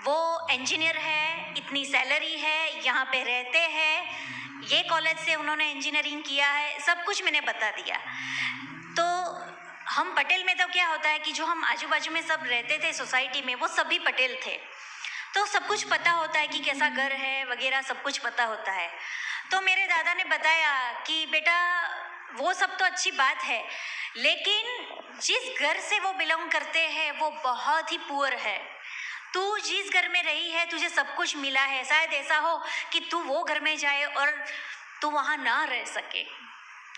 वो इंजीनियर है, इतनी सैलरी है, यहाँ पे रहते हैं, ये कॉलेज से उन्होंने इंजीनियरिंग किया है, सब कुछ मैंने बता दिया। तो हम पटेल में तो क्या होता है कि जो हम आजू बाजू में सब रहते थे सोसाइटी में, वो सभी पटेल थे, तो सब कुछ पता होता है कि कैसा घर है वगैरह, सब कुछ पता होता है। तो मेरे दादा ने बताया कि बेटा वो सब तो अच्छी बात है, लेकिन जिस घर से वो बिलोंग करते हैं वो बहुत ही पुअर है। तू जिस घर में रही है तुझे सब कुछ मिला है, शायद ऐसा हो कि तू वो घर में जाए और तू वहाँ ना रह सके।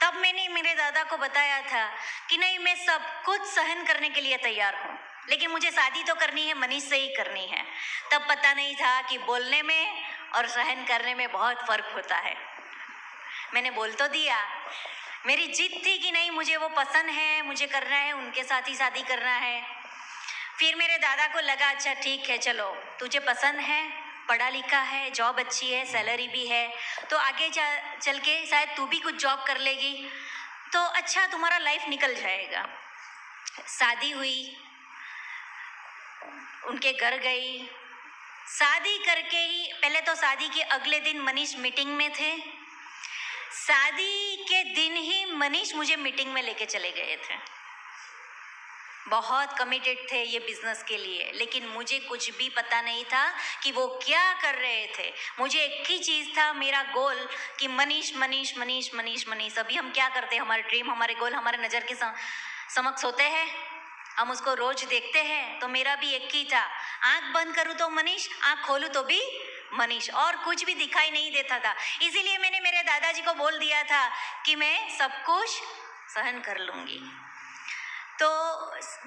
तब मैंने मेरे दादा को बताया था कि नहीं, मैं सब कुछ सहन करने के लिए तैयार हूँ, लेकिन मुझे शादी तो करनी है, मनीष से ही करनी है। तब पता नहीं था कि बोलने में और सहन करने में बहुत फर्क होता है। मैंने बोल तो दिया, मेरी जिद थी कि नहीं, मुझे वो पसंद है, मुझे करना है, उनके साथ ही शादी करना है। फिर मेरे दादा को लगा अच्छा ठीक है, चलो तुझे पसंद है, पढ़ा लिखा है, जॉब अच्छी है, सैलरी भी है, तो आगे चल के शायद तू भी कुछ जॉब कर लेगी तो अच्छा तुम्हारा लाइफ निकल जाएगा। शादी हुई, उनके घर गई, शादी करके ही पहले तो शादी के अगले दिन मनीष मीटिंग में थे, शादी के दिन ही मनीष मुझे मीटिंग में लेके चले गए थे। बहुत कमिटेड थे ये बिजनेस के लिए, लेकिन मुझे कुछ भी पता नहीं था कि वो क्या कर रहे थे। मुझे एक ही चीज़ था, मेरा गोल कि मनीष मनीष मनीष मनीष मनीष। अभी हम क्या करते हैं, हमारे ड्रीम, हमारे गोल हमारे नज़र के समक्ष होते हैं, हम उसको रोज देखते हैं। तो मेरा भी एक ही था, आँख बंद करूँ तो मनीष, आँख खोलूँ तो भी मनीष, और कुछ भी दिखाई नहीं देता था। इसीलिए मैंने मेरे दादाजी को बोल दिया था कि मैं सब कुछ सहन कर लूँगी। तो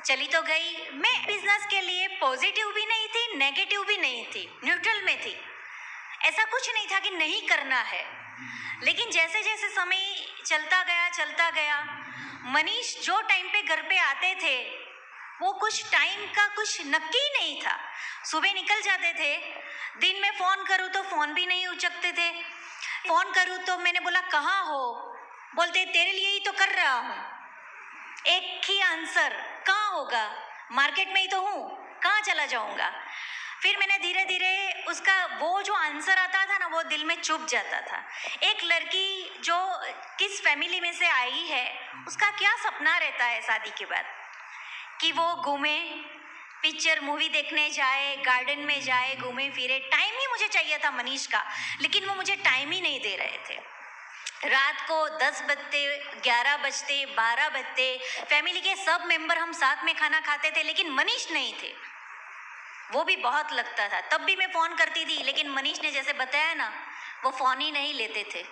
चली तो गई। मैं बिजनेस के लिए पॉजिटिव भी नहीं थी, नेगेटिव भी नहीं थी, न्यूट्रल में थी। ऐसा कुछ नहीं था कि नहीं करना है, लेकिन जैसे जैसे समय चलता गया, मनीष जो टाइम पे घर पे आते थे वो कुछ टाइम का कुछ नक्की नहीं था। सुबह निकल जाते थे, दिन में फ़ोन करूँ तो फ़ोन भी नहीं उचकते थे, फ़ोन करूँ तो मैंने बोला कहाँ हो, बोलते तेरे लिए ही तो कर रहा हूँ। एक ही आंसर, कहाँ होगा, मार्केट में ही तो हूँ, कहाँ चला जाऊँगा। फिर मैंने धीरे धीरे उसका वो जो आंसर आता था ना, वो दिल में चुभ जाता था। एक लड़की जो किस फैमिली में से आई है, उसका क्या सपना रहता है शादी के बाद, कि वो घूमे, पिक्चर मूवी देखने जाए, गार्डन में जाए, घूमे फिरे। टाइम ही मुझे चाहिए था मनीष का, लेकिन वो मुझे टाइम ही नहीं दे रहे थे। रात को 10 बजते, 11 बजते, 12 बजते, फैमिली के सब मेंबर हम साथ में खाना खाते थे, लेकिन मनीष नहीं थे। वो भी बहुत लगता था। तब भी मैं फ़ोन करती थी, लेकिन मनीष ने जैसे बताया ना, वो फ़ोन ही नहीं लेते थे,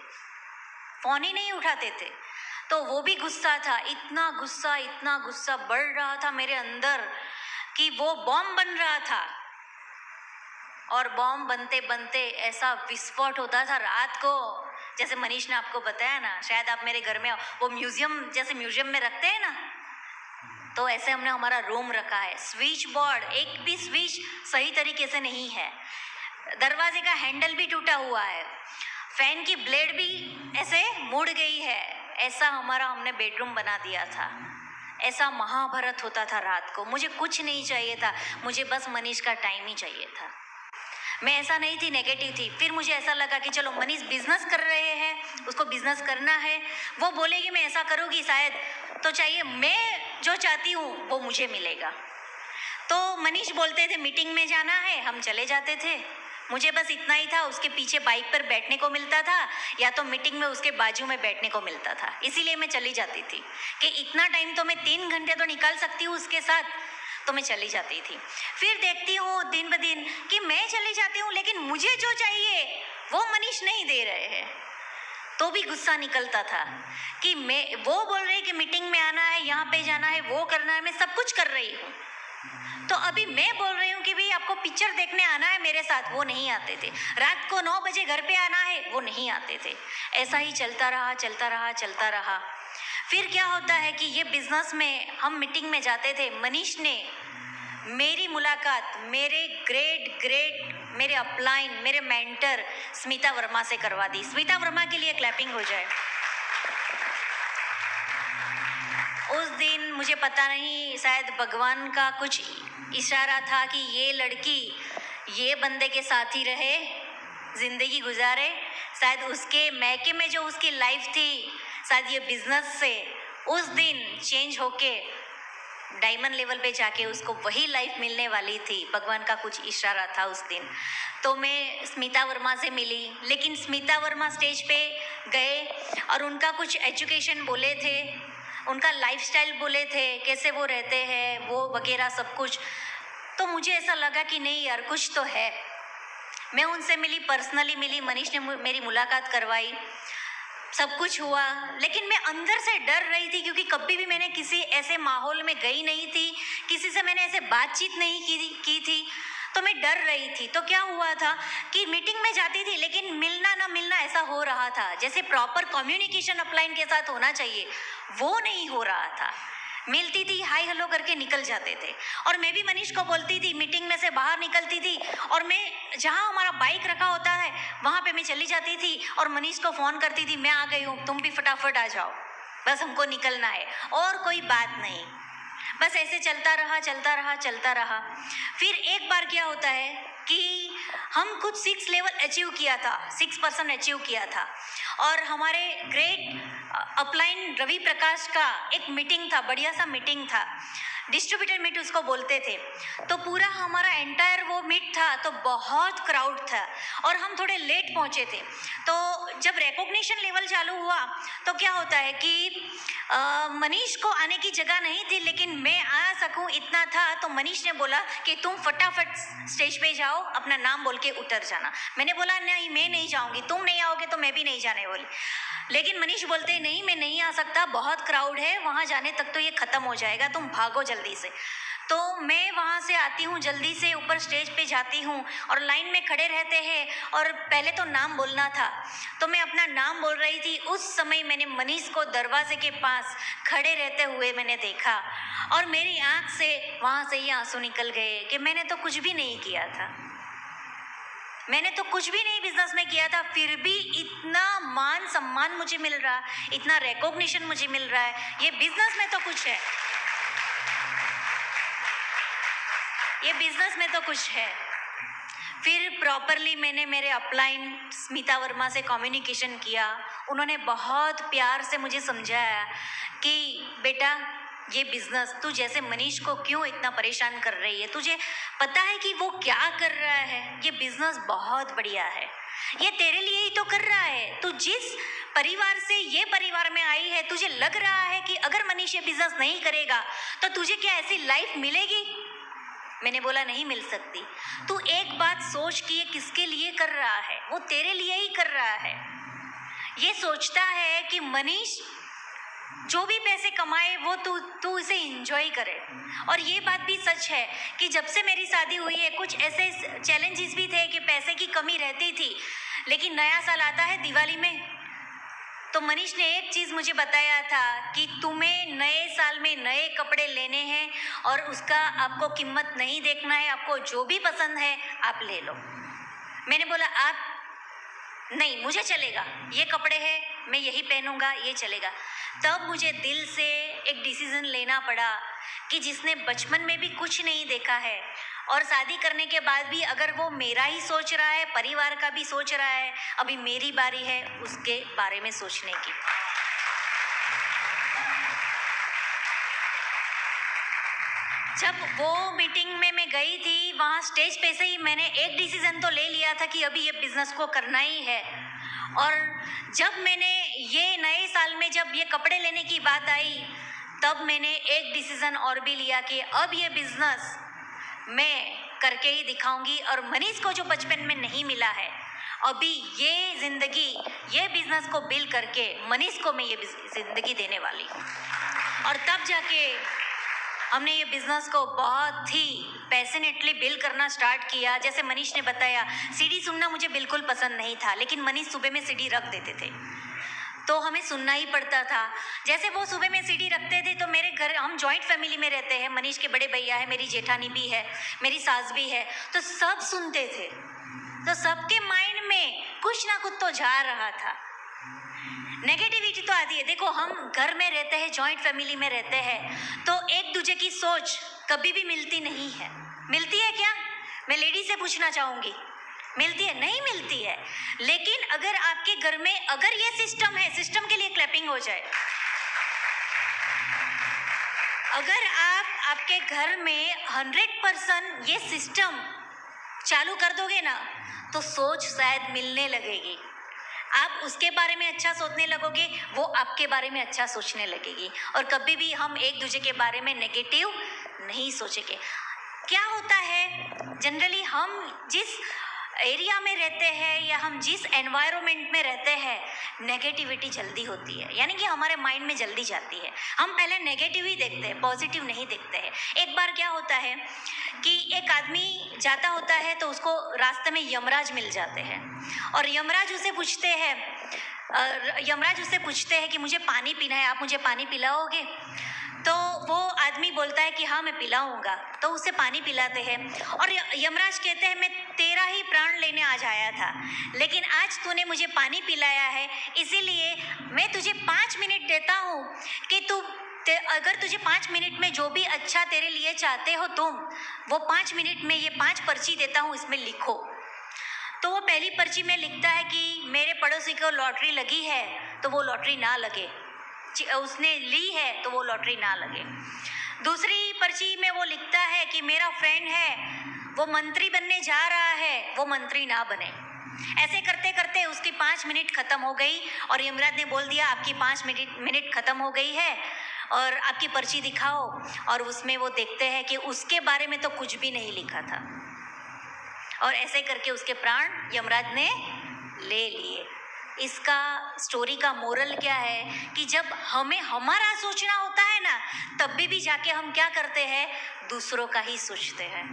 फ़ोन ही नहीं उठाते थे। तो वो भी गुस्सा था, इतना गुस्सा बढ़ रहा था मेरे अंदर कि वो बॉम्ब बन रहा था। और बॉम्ब बनते बनते ऐसा विस्फोट होता था रात को, जैसे मनीष ने आपको बताया ना, शायद आप मेरे घर में वो म्यूजियम में रखते हैं ना, तो ऐसे हमने हमारा रूम रखा है। स्विच बोर्ड, एक भी स्विच सही तरीके से नहीं है, दरवाजे का हैंडल भी टूटा हुआ है, फैन की ब्लेड भी ऐसे मुड़ गई है। ऐसा हमारा हमने बेडरूम बना दिया था। ऐसा महाभारत होता था रात को। मुझे कुछ नहीं चाहिए था, मुझे बस मनीष का टाइम ही चाहिए था। मैं ऐसा नहीं थी, नेगेटिव थी। फिर मुझे ऐसा लगा कि चलो मनीष बिजनेस कर रहे हैं, उसको बिजनेस करना है, वो बोलेगी मैं ऐसा करूँगी शायद, तो चाहिए मैं जो चाहती हूँ वो मुझे मिलेगा। तो मनीष बोलते थे मीटिंग में जाना है, हम चले जाते थे। मुझे बस इतना ही था, उसके पीछे बाइक पर बैठने को मिलता था, या तो मीटिंग में उसके बाजू में बैठने को मिलता था। इसीलिए मैं चली जाती थी कि इतना टाइम तो मैं 3 घंटे तो निकाल सकती हूँ उसके साथ, तो मैं चली जाती थी। फिर देखती हूँ दिन ब दिन कि मैं चली जाती हूँ, लेकिन मुझे जो चाहिए वो मनीष नहीं दे रहे हैं। तो भी गुस्सा निकलता था कि वो बोल रहे कि मीटिंग में आना है, यहाँ पे जाना है, वो करना है, मैं सब कुछ कर रही हूँ। तो अभी मैं बोल रही हूँ कि भाई आपको पिक्चर देखने आना है मेरे साथ, वो नहीं आते थे। रात को 9 बजे घर पे आना है, वो नहीं आते थे। ऐसा ही चलता रहा। फिर क्या होता है कि ये बिजनेस में हम मीटिंग में जाते थे। मनीष ने मेरी मुलाकात मेरे अपलाइन, मेरे मेंटर स्मिता वर्मा से करवा दी। स्मिता वर्मा के लिए क्लैपिंग हो जाए। उस दिन मुझे पता नहीं, शायद भगवान का कुछ इशारा था कि ये लड़की ये बंदे के साथ ही रहे, जिंदगी गुजारे। शायद उसके मैके में जो उसकी लाइफ थी, शायद ये बिजनेस से उस दिन चेंज होके डायमंड लेवल पे जाके उसको वही लाइफ मिलने वाली थी। भगवान का कुछ इशारा था उस दिन। तो मैं स्मिता वर्मा से मिली, लेकिन स्मिता वर्मा स्टेज पे गए और उनका कुछ एजुकेशन बोले थे, उनका लाइफस्टाइल बोले थे, कैसे वो रहते हैं, वो वगैरह सब कुछ। तो मुझे ऐसा लगा कि नहीं यार, कुछ तो है। मैं उनसे मिली, पर्सनली मिली, मनीष ने मेरी मुलाकात करवाई, सब कुछ हुआ। लेकिन मैं अंदर से डर रही थी, क्योंकि कभी भी मैंने किसी ऐसे माहौल में गई नहीं थी, किसी से मैंने ऐसे बातचीत नहीं की थी, तो मैं डर रही थी। तो क्या हुआ था कि मीटिंग में जाती थी, लेकिन मिलना ना मिलना ऐसा हो रहा था। जैसे प्रॉपर कम्युनिकेशन अपलाइन के साथ होना चाहिए, वो नहीं हो रहा था। मिलती थी, हाय हेलो करके निकल जाते थे। और मैं भी मनीष को बोलती थी, मीटिंग में से बाहर निकलती थी और मैं जहाँ हमारा बाइक रखा होता है वहाँ पे मैं चली जाती थी और मनीष को फ़ोन करती थी, मैं आ गई हूँ, तुम भी फटाफट आ जाओ, बस हमको निकलना है, और कोई बात नहीं। बस ऐसे चलता रहा। फिर एक बार क्या होता है कि हम कुछ 6 लेवल अचीव किया था, 6% अचीव किया था, और हमारे ग्रेट अपलाइन रवि प्रकाश का एक मीटिंग था, बढ़िया सा मीटिंग था, डिस्ट्रीब्यूटर मीट उसको बोलते थे। तो पूरा हमारा एंटायर वो मीट था, तो बहुत क्राउड था और हम थोड़े लेट पहुंचे थे। तो जब रिकॉग्निशन लेवल चालू हुआ तो क्या होता है कि मनीष को आने की जगह नहीं थी, लेकिन मैं आ सकूं इतना था। तो मनीष ने बोला कि तुम फटाफट स्टेज पे जाओ, अपना नाम बोल के उतर जाना। मैंने बोला नहीं, मैं नहीं जाऊंगी, तुम नहीं आओगे तो मैं भी नहीं जाने वाली। लेकिन मनीष बोलते नहीं, मैं नहीं आ सकता, बहुत क्राउड है, वहाँ जाने तक तो ये ख़त्म हो जाएगा, तुम भागो जल्दी से। तो मैं वहाँ से आती हूँ, जल्दी से ऊपर स्टेज पे जाती हूँ और लाइन में खड़े रहते हैं, और पहले तो नाम बोलना था, तो मैं अपना नाम बोल रही थी। उस समय मैंने मनीष को दरवाजे के पास खड़े रहते हुए मैंने देखा, और मेरी आँख से वहाँ से ये आंसू निकल गए कि मैंने तो कुछ भी नहीं किया था, मैंने तो कुछ भी नहीं बिजनेस में किया था, फिर भी इतना मान सम्मान मुझे मिल रहा, इतना रिकॉग्निशन मुझे मिल रहा है। ये बिजनेस में तो कुछ है, ये बिजनेस में तो कुछ है। फिर प्रॉपरली मैंने मेरे अपलाइन स्मिता वर्मा से कम्युनिकेशन किया। उन्होंने बहुत प्यार से मुझे समझाया कि बेटा ये बिजनेस तू जैसे मनीष को क्यों इतना परेशान कर रही है, तुझे पता है कि वो क्या कर रहा है? ये बिजनेस बहुत बढ़िया है, ये तेरे लिए ही तो कर रहा है। तू जिस परिवार से ये परिवार में आई है, तुझे लग रहा है कि अगर मनीष ये बिजनेस नहीं करेगा तो तुझे क्या ऐसी लाइफ मिलेगी? मैंने बोला नहीं मिल सकती। तू एक बात सोच कि ये किसके लिए कर रहा है, वो तेरे लिए ही कर रहा है। ये सोचता है कि मनीष जो भी पैसे कमाए वो तू इसे एंजॉय करे। और ये बात भी सच है कि जब से मेरी शादी हुई है कुछ ऐसे चैलेंजेस भी थे कि पैसे की कमी रहती थी, लेकिन नया साल आता है दिवाली में, तो मनीष ने एक चीज़ मुझे बताया था कि तुम्हें नए साल में नए कपड़े लेने हैं और उसका आपको कीमत नहीं देखना है, आपको जो भी पसंद है आप ले लो। मैंने बोला आप नहीं, मुझे चलेगा, ये कपड़े हैं मैं यही पहनूंगा, ये चलेगा। तब मुझे दिल से एक डिसीजन लेना पड़ा कि जिसने बचपन में भी कुछ नहीं देखा है और शादी करने के बाद भी अगर वो मेरा ही सोच रहा है, परिवार का भी सोच रहा है, अभी मेरी बारी है उसके बारे में सोचने की। जब वो मीटिंग में मैं गई थी, वहाँ स्टेज पे से ही मैंने एक डिसीजन तो ले लिया था कि अभी ये बिजनेस को करना ही है। और जब मैंने ये नए साल में जब ये कपड़े लेने की बात आई, तब मैंने एक डिसीजन और भी लिया कि अब ये बिजनेस मैं करके ही दिखाऊंगी। और मनीष को जो बचपन में नहीं मिला है, अभी ये जिंदगी, ये बिजनेस को बिल्ड करके मनीष को मैं ये जिंदगी देने वाली हूँ। और तब जाके हमने ये बिजनेस को बहुत ही पैशनेटली बिल्ड करना स्टार्ट किया। जैसे मनीष ने बताया, सीडी सुनना मुझे बिल्कुल पसंद नहीं था, लेकिन मनीष सुबह में सीडी रख देते थे तो हमें सुनना ही पड़ता था। जैसे वो सुबह में सीडी रखते थे तो मेरे घर, हम जॉइंट फैमिली में रहते हैं, मनीष के बड़े भैया है, मेरी जेठानी भी है, मेरी सास भी है, तो सब सुनते थे। तो सबके माइंड में कुछ ना कुछ तो जा रहा था, नेगेटिविटी तो आती है। देखो हम घर में रहते हैं, जॉइंट फैमिली में रहते हैं, तो एक दूसरे की सोच कभी भी मिलती नहीं है। मिलती है क्या? मैं लेडी से पूछना चाहूँगी, मिलती है? नहीं मिलती है। लेकिन अगर आपके घर में अगर ये सिस्टम है, सिस्टम के लिए क्लैपिंग हो जाए, अगर आप आपके घर में 100% ये सिस्टम चालू कर दोगे ना, तो सोच शायद मिलने लगेगी। आप उसके बारे में अच्छा सोचने लगोगे, वो आपके बारे में अच्छा सोचने लगेगी, और कभी भी हम एक दूसरे के बारे में नेगेटिव नहीं सोचेंगे। क्या होता है, जनरली हम जिस एरिया में रहते हैं या हम जिस एनवायरनमेंट में रहते हैं, नेगेटिविटी जल्दी होती है, यानी कि हमारे माइंड में जल्दी जाती है। हम पहले नेगेटिव ही देखते हैं, पॉजिटिव नहीं देखते हैं। एक बार क्या होता है कि एक आदमी जाता होता है तो उसको रास्ते में यमराज मिल जाते हैं, और यमराज उससे पूछते हैं कि मुझे पानी पीना है, आप मुझे पानी पिलाओगे? तो वो आदमी बोलता है कि हाँ मैं पिलाऊंगा। तो उसे पानी पिलाते हैं, और यमराज कहते हैं मैं तेरा ही प्राण लेने आज आया था, लेकिन आज तूने मुझे पानी पिलाया है, इसीलिए मैं तुझे 5 मिनट देता हूँ कि अगर तुझे 5 मिनट में जो भी अच्छा तेरे लिए चाहते हो तुम, वो 5 मिनट में ये 5 पर्ची देता हूँ, इसमें लिखो। तो वो पहली पर्ची में लिखता है कि मेरे पड़ोसी को लॉटरी लगी है तो वो लॉटरी ना लगे, उसने ली है तो वो लॉटरी ना लगे। दूसरी पर्ची में वो लिखता है कि मेरा फ्रेंड है, वो मंत्री बनने जा रहा है, वो मंत्री ना बने। ऐसे करते करते उसकी 5 मिनट खत्म हो गई, और यमराज ने बोल दिया आपकी 5 मिनट खत्म हो गई है और आपकी पर्ची दिखाओ। और उसमें वो देखते हैं कि उसके बारे में तो कुछ भी नहीं लिखा था, और ऐसे करके उसके प्राण यमराज ने ले लिए। इसका स्टोरी का मोरल क्या है कि जब हमें हमारा सोचना होता है ना, तब भी जाके हम क्या करते हैं, दूसरों का ही सोचते हैं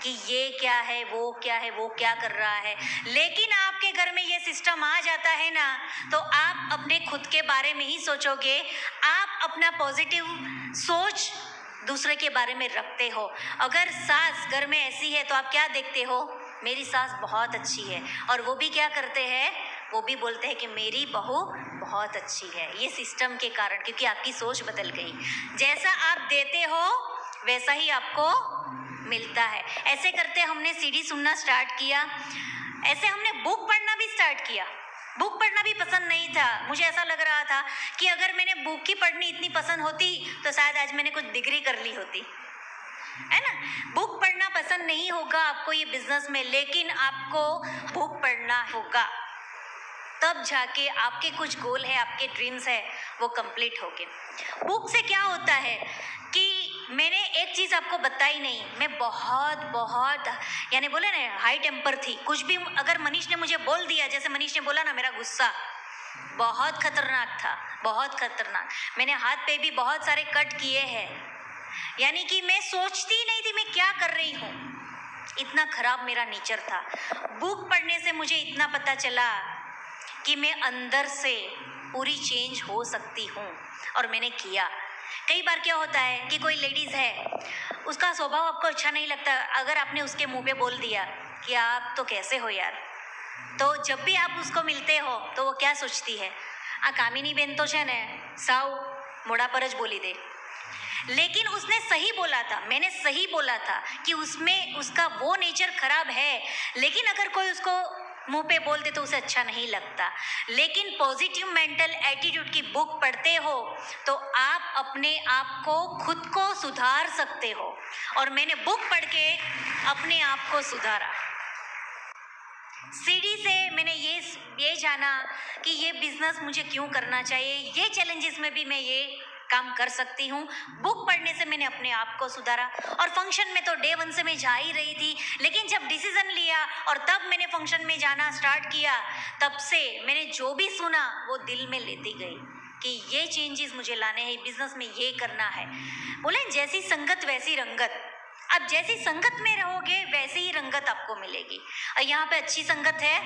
कि ये क्या है, वो क्या है, वो क्या कर रहा है। लेकिन आपके घर में ये सिस्टम आ जाता है ना, तो आप अपने खुद के बारे में ही सोचोगे, आप अपना पॉजिटिव सोच दूसरे के बारे में रखते हो। अगर सास घर में ऐसी है तो आप क्या देखते हो, मेरी सास बहुत अच्छी है, और वो भी क्या करते हैं, वो भी बोलते हैं कि मेरी बहू बहुत अच्छी है। ये सिस्टम के कारण, क्योंकि आपकी सोच बदल गई। जैसा आप देते हो वैसा ही आपको मिलता है। ऐसे करते हमने सीडी सुनना स्टार्ट किया, ऐसे हमने बुक पढ़ना भी स्टार्ट किया। बुक पढ़ना भी पसंद नहीं था, मुझे ऐसा लग रहा था कि अगर मैंने बुक ही पढ़नी इतनी पसंद होती तो शायद आज मैंने कुछ डिग्री कर ली होती, है ना। बुक पढ़ना पसंद नहीं होगा आपको ये बिजनेस में, लेकिन आपको बुक पढ़ना होगा, तब जाके आपके कुछ गोल है, आपके ड्रीम्स है, वो कंप्लीट होंगे। बुक से क्या होता है कि मैंने एक चीज़ आपको बताई नहीं, मैं बहुत यानी बोले ना हाई टेम्पर थी। कुछ भी अगर मनीष ने मुझे बोल दिया, जैसे मनीष ने बोला ना, मेरा गुस्सा बहुत खतरनाक था, बहुत खतरनाक। मैंने हाथ पे भी बहुत सारे कट किए हैं, यानी कि मैं सोचती नहीं थी मैं क्या कर रही हूँ, इतना खराब मेरा नेचर था। बुक पढ़ने से मुझे इतना पता चला कि मैं अंदर से पूरी चेंज हो सकती हूँ, और मैंने किया। कई बार क्या होता है कि कोई लेडीज़ है, उसका स्वभाव आपको अच्छा नहीं लगता, अगर आपने उसके मुंह पे बोल दिया कि आप तो कैसे हो यार, तो जब भी आप उसको मिलते हो तो वो क्या सोचती है, आ कामिनी बेन तो है ने साव मोड़ा पर ज बोली दे। लेकिन उसने सही बोला था, मैंने सही बोला था कि उसमें उसका वो नेचर खराब है, लेकिन अगर कोई उसको मुंह पे बोल दे तो उसे अच्छा नहीं लगता। लेकिन पॉजिटिव मेंटल एटीट्यूड की बुक पढ़ते हो तो आप अपने आप को खुद को सुधार सकते हो, और मैंने बुक पढ़ के अपने आप को सुधारा। सीडी से मैंने ये जाना कि ये बिजनेस मुझे क्यों करना चाहिए, ये चैलेंजेस में भी मैं ये काम कर सकती हूँ। बुक पढ़ने से मैंने अपने आप को सुधारा, और फंक्शन में तो डे 1 से मैं जा ही रही थी, लेकिन जब डिसीजन लिया और तब मैंने फंक्शन में जाना स्टार्ट किया, तब से मैंने जो भी सुना वो दिल में लेती गई कि ये चेंजेस मुझे लाने हैं, बिजनेस में ये करना है। बोले जैसी संगत वैसी रंगत, अब जैसी संगत में रहोगे वैसी ही रंगत आपको मिलेगी। और यहाँ पे अच्छी संगत है,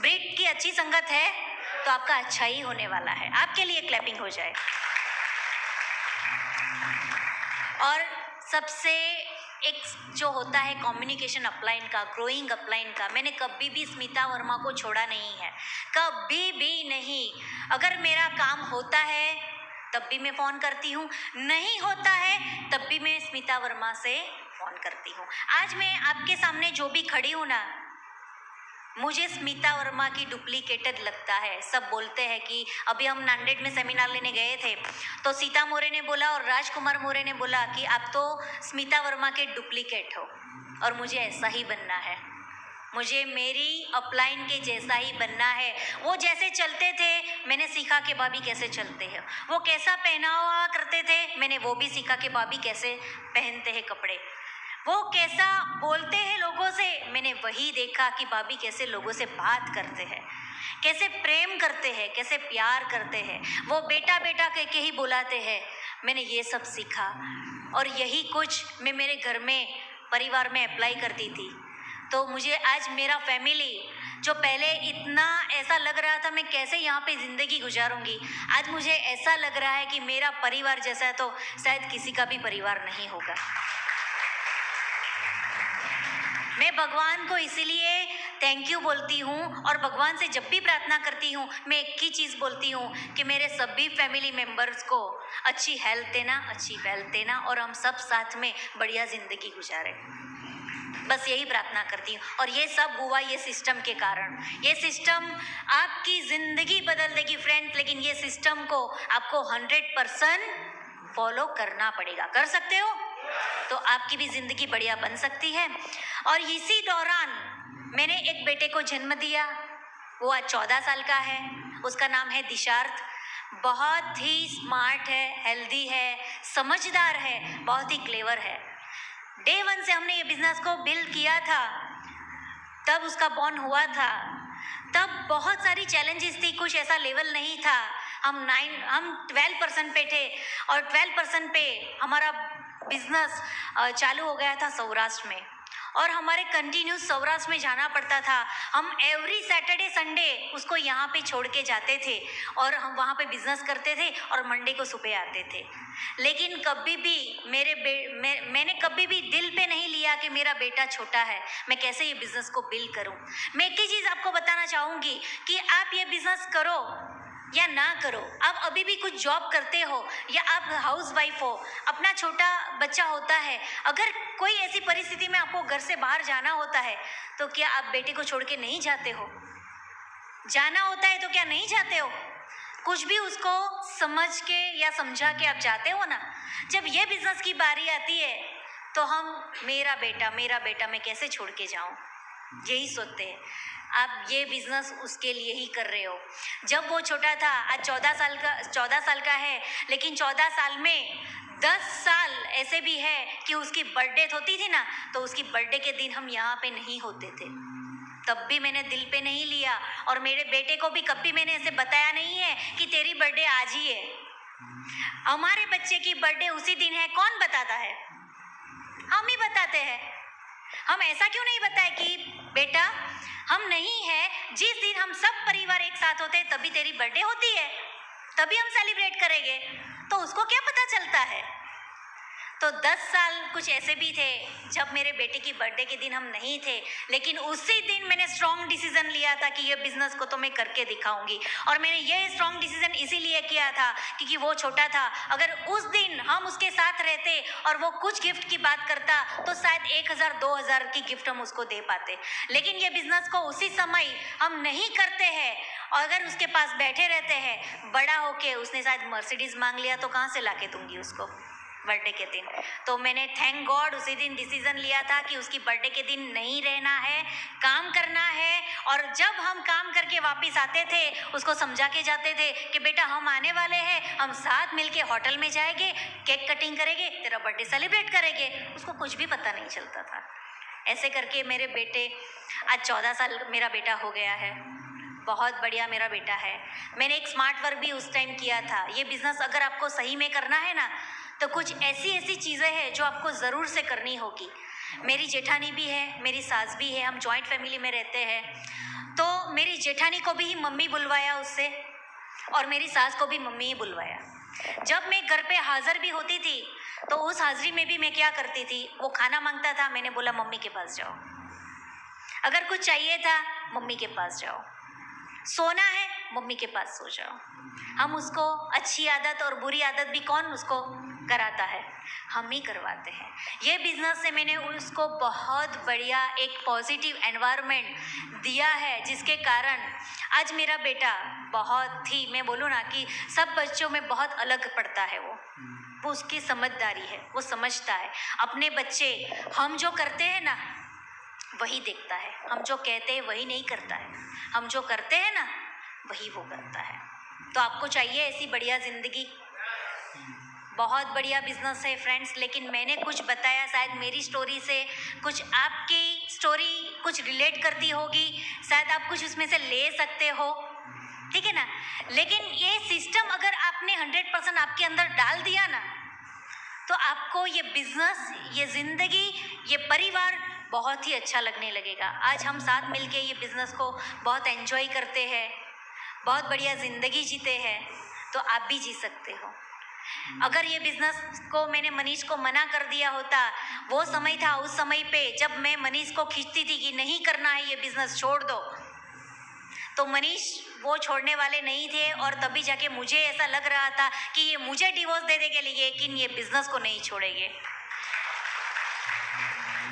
ब्रेड की अच्छी संगत है, तो आपका अच्छा ही होने वाला है। आपके लिए क्लैपिंग हो जाए। और सबसे एक जो होता है कम्युनिकेशन अपलाइन का, ग्रोइंग अपलाइन का, मैंने कभी भी स्मिता वर्मा को छोड़ा नहीं है, कभी भी नहीं। अगर मेरा काम होता है तब भी मैं फ़ोन करती हूँ, नहीं होता है तब भी मैं स्मिता वर्मा से फ़ोन करती हूँ। आज मैं आपके सामने जो भी खड़ी हूँ ना, मुझे स्मिता वर्मा की डुप्लीकेटेड लगता है। सब बोलते हैं कि अभी हम नांदेड़ में सेमिनार लेने गए थे तो सीता मोरे ने बोला और राजकुमार मोरे ने बोला कि आप तो स्मिता वर्मा के डुप्लीकेट हो, और मुझे ऐसा ही बनना है, मुझे मेरी अपलाइन के जैसा ही बनना है। वो जैसे चलते थे मैंने सीखा कि भाभी कैसे चलते हैं, वो कैसा पहनावा करते थे मैंने वो भी सीखा कि भाभी कैसे पहनते हैं कपड़े, वो कैसा बोलते हैं लोगों से मैंने वही देखा कि भाभी कैसे लोगों से बात करते हैं, कैसे प्रेम करते हैं, कैसे प्यार करते हैं, वो बेटा बेटा कह के ही बुलाते हैं, मैंने ये सब सीखा। और यही कुछ मैं मेरे घर में परिवार में अप्लाई करती थी। तो मुझे आज मेरा फैमिली, जो पहले इतना ऐसा लग रहा था मैं कैसे यहाँ पे ज़िंदगी गुजारूंगी, आज मुझे ऐसा लग रहा है कि मेरा परिवार जैसा तो शायद किसी का भी परिवार नहीं होगा। मैं भगवान को इसीलिए थैंक यू बोलती हूँ, और भगवान से जब भी प्रार्थना करती हूँ मैं एक ही चीज़ बोलती हूँ कि मेरे सभी फैमिली मेम्बर्स को अच्छी हेल्थ देना, अच्छी वेल्थ देना, और हम सब साथ में बढ़िया ज़िंदगी गुजारें। बस यही प्रार्थना करती हूँ। और ये सब हुआ ये सिस्टम के कारण। ये सिस्टम आपकी ज़िंदगी बदल देगी फ्रेंड्स, लेकिन ये सिस्टम को आपको 100% फॉलो करना पड़ेगा। कर सकते हो तो आपकी भी ज़िंदगी बढ़िया बन सकती है। और इसी दौरान मैंने एक बेटे को जन्म दिया, वो आज 14 साल का है, उसका नाम है दिशार्थ। बहुत ही स्मार्ट है, हेल्दी है, समझदार है, बहुत ही क्लेवर है। डे 1 से हमने ये बिजनेस को बिल्ड किया था, तब उसका बॉर्न हुआ था, तब बहुत सारी चैलेंजेस थी, कुछ ऐसा लेवल नहीं था। हम 12% पे थे, और 12% पे हमारा बिजनेस चालू हो गया था सौराष्ट्र में, और हमारे कंटिन्यूस सौराष्ट्र में जाना पड़ता था। हम एवरी सैटरडे संडे उसको यहाँ पे छोड़ के जाते थे, और हम वहाँ पे बिजनेस करते थे, और मंडे को सुबह आते थे। लेकिन कभी भी मैंने कभी भी दिल पे नहीं लिया कि मेरा बेटा छोटा है, मैं कैसे ये बिजनेस को बिल्ड करूँ। मैं एक ही चीज़ आपको बताना चाहूँगी कि आप ये बिजनेस करो, या ना करो, आप अभी भी कुछ जॉब करते हो या आप हाउस वाइफ हो, अपना छोटा बच्चा होता है, अगर कोई ऐसी परिस्थिति में आपको घर से बाहर जाना होता है तो क्या आप बेटे को छोड़ के नहीं जाते हो? जाना होता है तो क्या नहीं जाते हो? कुछ भी उसको समझ के या समझा के आप जाते हो ना। जब ये बिजनेस की बारी आती है तो हम मेरा बेटा मैं कैसे छोड़ के जाऊं, यही सोचते हैं। आप ये बिजनेस उसके लिए ही कर रहे हो। जब वो छोटा था, आज 14 साल का है, लेकिन 14 साल में 10 साल ऐसे भी है कि उसकी बर्थडे होती थी ना, तो उसकी बर्थडे के दिन हम यहाँ पे नहीं होते थे, तब भी मैंने दिल पे नहीं लिया। और मेरे बेटे को भी कभी मैंने ऐसे बताया नहीं है कि तेरी बर्थडे आज ही है। हमारे बच्चे की बर्थडे उसी दिन है, कौन बताता है? हम ही बताते हैं। हम ऐसा क्यों नहीं बताए कि बेटा हम नहीं है, जिस दिन हम सब परिवार एक साथ होते हैं तभी तेरी बर्थडे होती है, तभी हम सेलिब्रेट करेंगे। तो उसको क्या पता चलता है? तो 10 साल कुछ ऐसे भी थे जब मेरे बेटे की बर्थडे के दिन हम नहीं थे, लेकिन उसी दिन मैंने स्ट्रॉन्ग डिसीजन लिया था कि ये बिजनेस को तो मैं करके दिखाऊंगी। और मैंने ये स्ट्रॉन्ग डिसीजन इसीलिए किया था क्योंकि वो छोटा था। अगर उस दिन हम उसके साथ रहते और वो कुछ गिफ्ट की बात करता तो शायद 1000-2000 की गिफ्ट हम उसको दे पाते, लेकिन ये बिजनेस को उसी समय हम नहीं करते हैं। और अगर उसके पास बैठे रहते हैं, बड़ा होके उसने शायद मर्सिडीज मांग लिया तो कहाँ से लाके दूंगी उसको बर्थडे के दिन? तो मैंने थैंक गॉड उसी दिन डिसीजन लिया था कि उसकी बर्थडे के दिन नहीं रहना है, काम करना है। और जब हम काम करके वापस आते थे उसको समझा के जाते थे कि बेटा हम आने वाले हैं, हम साथ मिलके होटल में जाएंगे, केक कटिंग करेंगे, तेरा बर्थडे सेलिब्रेट करेंगे। उसको कुछ भी पता नहीं चलता था। ऐसे करके मेरे बेटे, आज 14 साल मेरा बेटा हो गया है, बहुत बढ़िया मेरा बेटा है। मैंने एक स्मार्ट वर्क भी उस टाइम किया था। ये बिजनेस अगर आपको सही में करना है ना, तो कुछ ऐसी चीज़ें हैं जो आपको ज़रूर से करनी होगी। मेरी जेठानी भी है, मेरी सास भी है, हम जॉइंट फैमिली में रहते हैं। तो मेरी जेठानी को भी मम्मी बुलवाया उससे, और मेरी सास को भी मम्मी ही बुलवाया। जब मैं घर पे हाजिर भी होती थी तो उस हाजिरी में भी मैं क्या करती थी, वो खाना मांगता था, मैंने बोला मम्मी के पास जाओ। अगर कुछ चाहिए था, मम्मी के पास जाओ। सोना है, मम्मी के पास सो जाओ। हम उसको अच्छी आदत और बुरी आदत भी कौन उसको कराता है? हम ही करवाते हैं। ये बिजनेस से मैंने उसको बहुत बढ़िया एक पॉजिटिव एनवायरनमेंट दिया है, जिसके कारण आज मेरा बेटा बहुत ही, मैं बोलूँ ना कि सब बच्चों में बहुत अलग पड़ता है। वो उसकी समझदारी है, वो समझता है अपने बच्चे। हम जो करते हैं ना वही देखता है, हम जो कहते हैं वही नहीं करता है, हम जो करते हैं ना वही वो करता है। तो आपको चाहिए ऐसी बढ़िया ज़िंदगी? बहुत बढ़िया बिजनेस है फ्रेंड्स। लेकिन मैंने कुछ बताया, शायद मेरी स्टोरी से कुछ आपकी स्टोरी कुछ रिलेट करती होगी, शायद आप कुछ उसमें से ले सकते हो, ठीक है ना। लेकिन ये सिस्टम अगर आपने 100% आपके अंदर डाल दिया ना, तो आपको ये बिजनेस, ये ज़िंदगी, ये परिवार बहुत ही अच्छा लगने लगेगा। आज हम साथ मिलके ये बिज़नेस को बहुत एंजॉय करते हैं, बहुत बढ़िया ज़िंदगी जीते हैं, तो आप भी जी सकते हो। अगर ये बिज़नेस को मैंने मनीष को मना कर दिया होता, वो समय था उस समय पे जब मैं मनीष को खींचती थी कि नहीं करना है ये बिज़नेस, छोड़ दो, तो मनीष वो छोड़ने वाले नहीं थे। और तभी जाके मुझे ऐसा लग रहा था कि ये मुझे डिवोर्स दे देंगे, लेकिन ये बिज़नेस को नहीं छोड़ेंगे।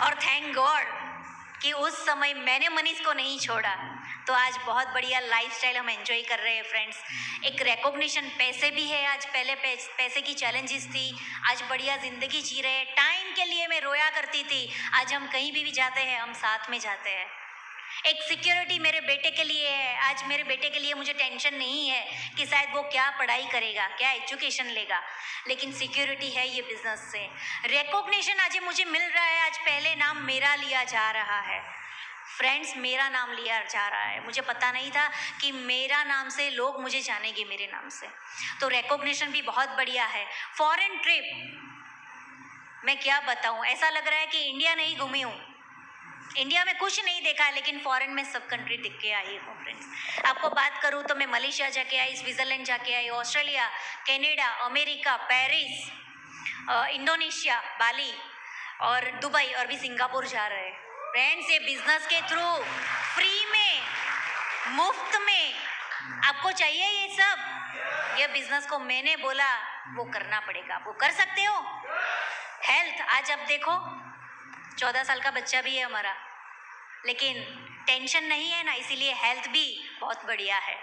और थैंक गॉड कि उस समय मैंने मनीष को नहीं छोड़ा, तो आज बहुत बढ़िया लाइफस्टाइल हम एंजॉय कर रहे हैं फ्रेंड्स। एक रिकॉग्निशन, पैसे भी है, आज पहले पैसे की चैलेंजेस थी, आज बढ़िया ज़िंदगी जी रहे हैं। टाइम के लिए मैं रोया करती थी, आज हम कहीं भी जाते हैं हम साथ में जाते हैं। एक सिक्योरिटी मेरे बेटे के लिए है, आज मेरे बेटे के लिए मुझे टेंशन नहीं है कि शायद वो क्या पढ़ाई करेगा, क्या एजुकेशन लेगा, लेकिन सिक्योरिटी है ये बिजनेस से। रिकॉग्निशन आज मुझे मिल रहा है, आज पहले नाम मेरा लिया जा रहा है फ्रेंड्स, मेरा नाम लिया जा रहा है। मुझे पता नहीं था कि मेरा नाम से लोग मुझे जानेंगे, मेरे नाम से। तो रिकॉग्निशन भी बहुत बढ़िया है। फॉरेन ट्रिप मैं क्या बताऊँ, ऐसा लग रहा है कि इंडिया नहीं घूमी हूँ, इंडिया में कुछ नहीं देखा है, लेकिन फॉरेन में सब कंट्री दिख के आई हूँ फ्रेंड्स। आपको बात करूँ तो मैं मलेशिया जाके आई, स्विट्ज़रलैंड जाके आई, Australia, Canada, America, Paris, Indonesia, Bali और दुबई, और भी सिंगापुर जा रहे हैं फ्रेंड्स। ये बिजनेस के थ्रू फ्री में, मुफ्त में आपको चाहिए ये सब? ये बिजनेस को मैंने बोला वो करना पड़ेगा, वो कर सकते हो। हेल्थ, आज अब देखो 14 साल का बच्चा भी है हमारा, लेकिन टेंशन नहीं है ना, इसीलिए हेल्थ भी बहुत बढ़िया है।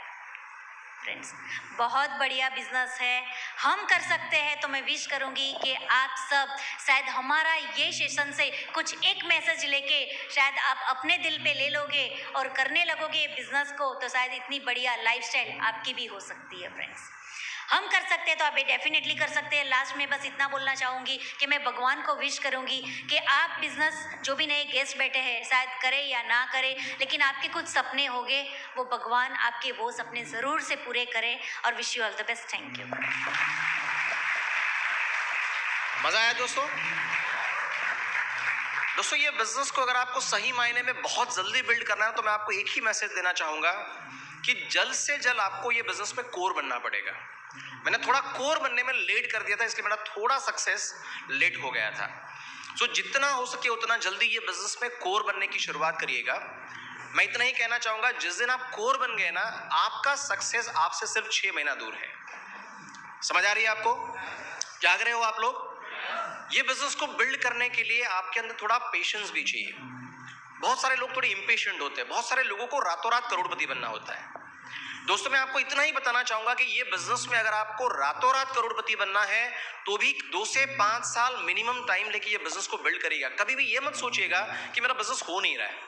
फ्रेंड्स, बहुत बढ़िया बिजनेस है, हम कर सकते हैं। तो मैं विश करूंगी कि आप सब शायद हमारा ये सेशन से कुछ एक मैसेज लेके शायद आप अपने दिल पे ले लोगे और करने लगोगे बिजनेस को, तो शायद इतनी बढ़िया लाइफस्टाइल आपकी भी हो सकती है। फ्रेंड्स, हम कर सकते हैं तो आप डेफिनेटली कर सकते हैं। लास्ट में बस इतना बोलना चाहूँगी कि मैं भगवान को विश करूँगी कि आप बिजनेस, जो भी नए गेस्ट बैठे हैं, शायद करें या ना करें, लेकिन आपके कुछ सपने होंगे, वो भगवान आपके वो सपने ज़रूर से पूरे करें। और wish you all the best. Thank you. मजा आया दोस्तों? दोस्तों, ये बिजनेस को अगर आपको सही मायने में बहुत जल्दी बिल्ड करना है तो मैं आपको एक ही मैसेज देना चाहूंगा कि जल्द से जल्द आपको ये बिजनेस में कोर बनना पड़ेगा। मैंने थोड़ा कोर बनने में लेट कर दिया था, इसलिए मेरा थोड़ा सक्सेस लेट हो गया था। सो जितना हो सके उतना जल्दी ये बिजनेस में कोर बनने की शुरुआत करिएगा। मैं इतना ही कहना चाहूंगा, जिस दिन आप कोर बन गए ना, आपका सक्सेस आपसे सिर्फ 6 महीना दूर है। समझ आ रही है आपको? जाग रहे हो आप लोग? ये बिजनेस को बिल्ड करने के लिए आपके अंदर थोड़ा पेशेंस भी चाहिए। बहुत सारे लोग थोड़े इम्पेशेंट होते हैं, बहुत सारे लोगों को रातों रात करोड़पति बनना होता है। दोस्तों, मैं आपको इतना ही बताना चाहूंगा कि ये बिजनेस में अगर आपको रातों रात करोड़पति बनना है तो भी 2 से 5 साल मिनिमम टाइम लेके ये बिजनेस को बिल्ड करिएगा। कभी भी ये मत सोचिएगा कि मेरा बिजनेस हो नहीं रहा है।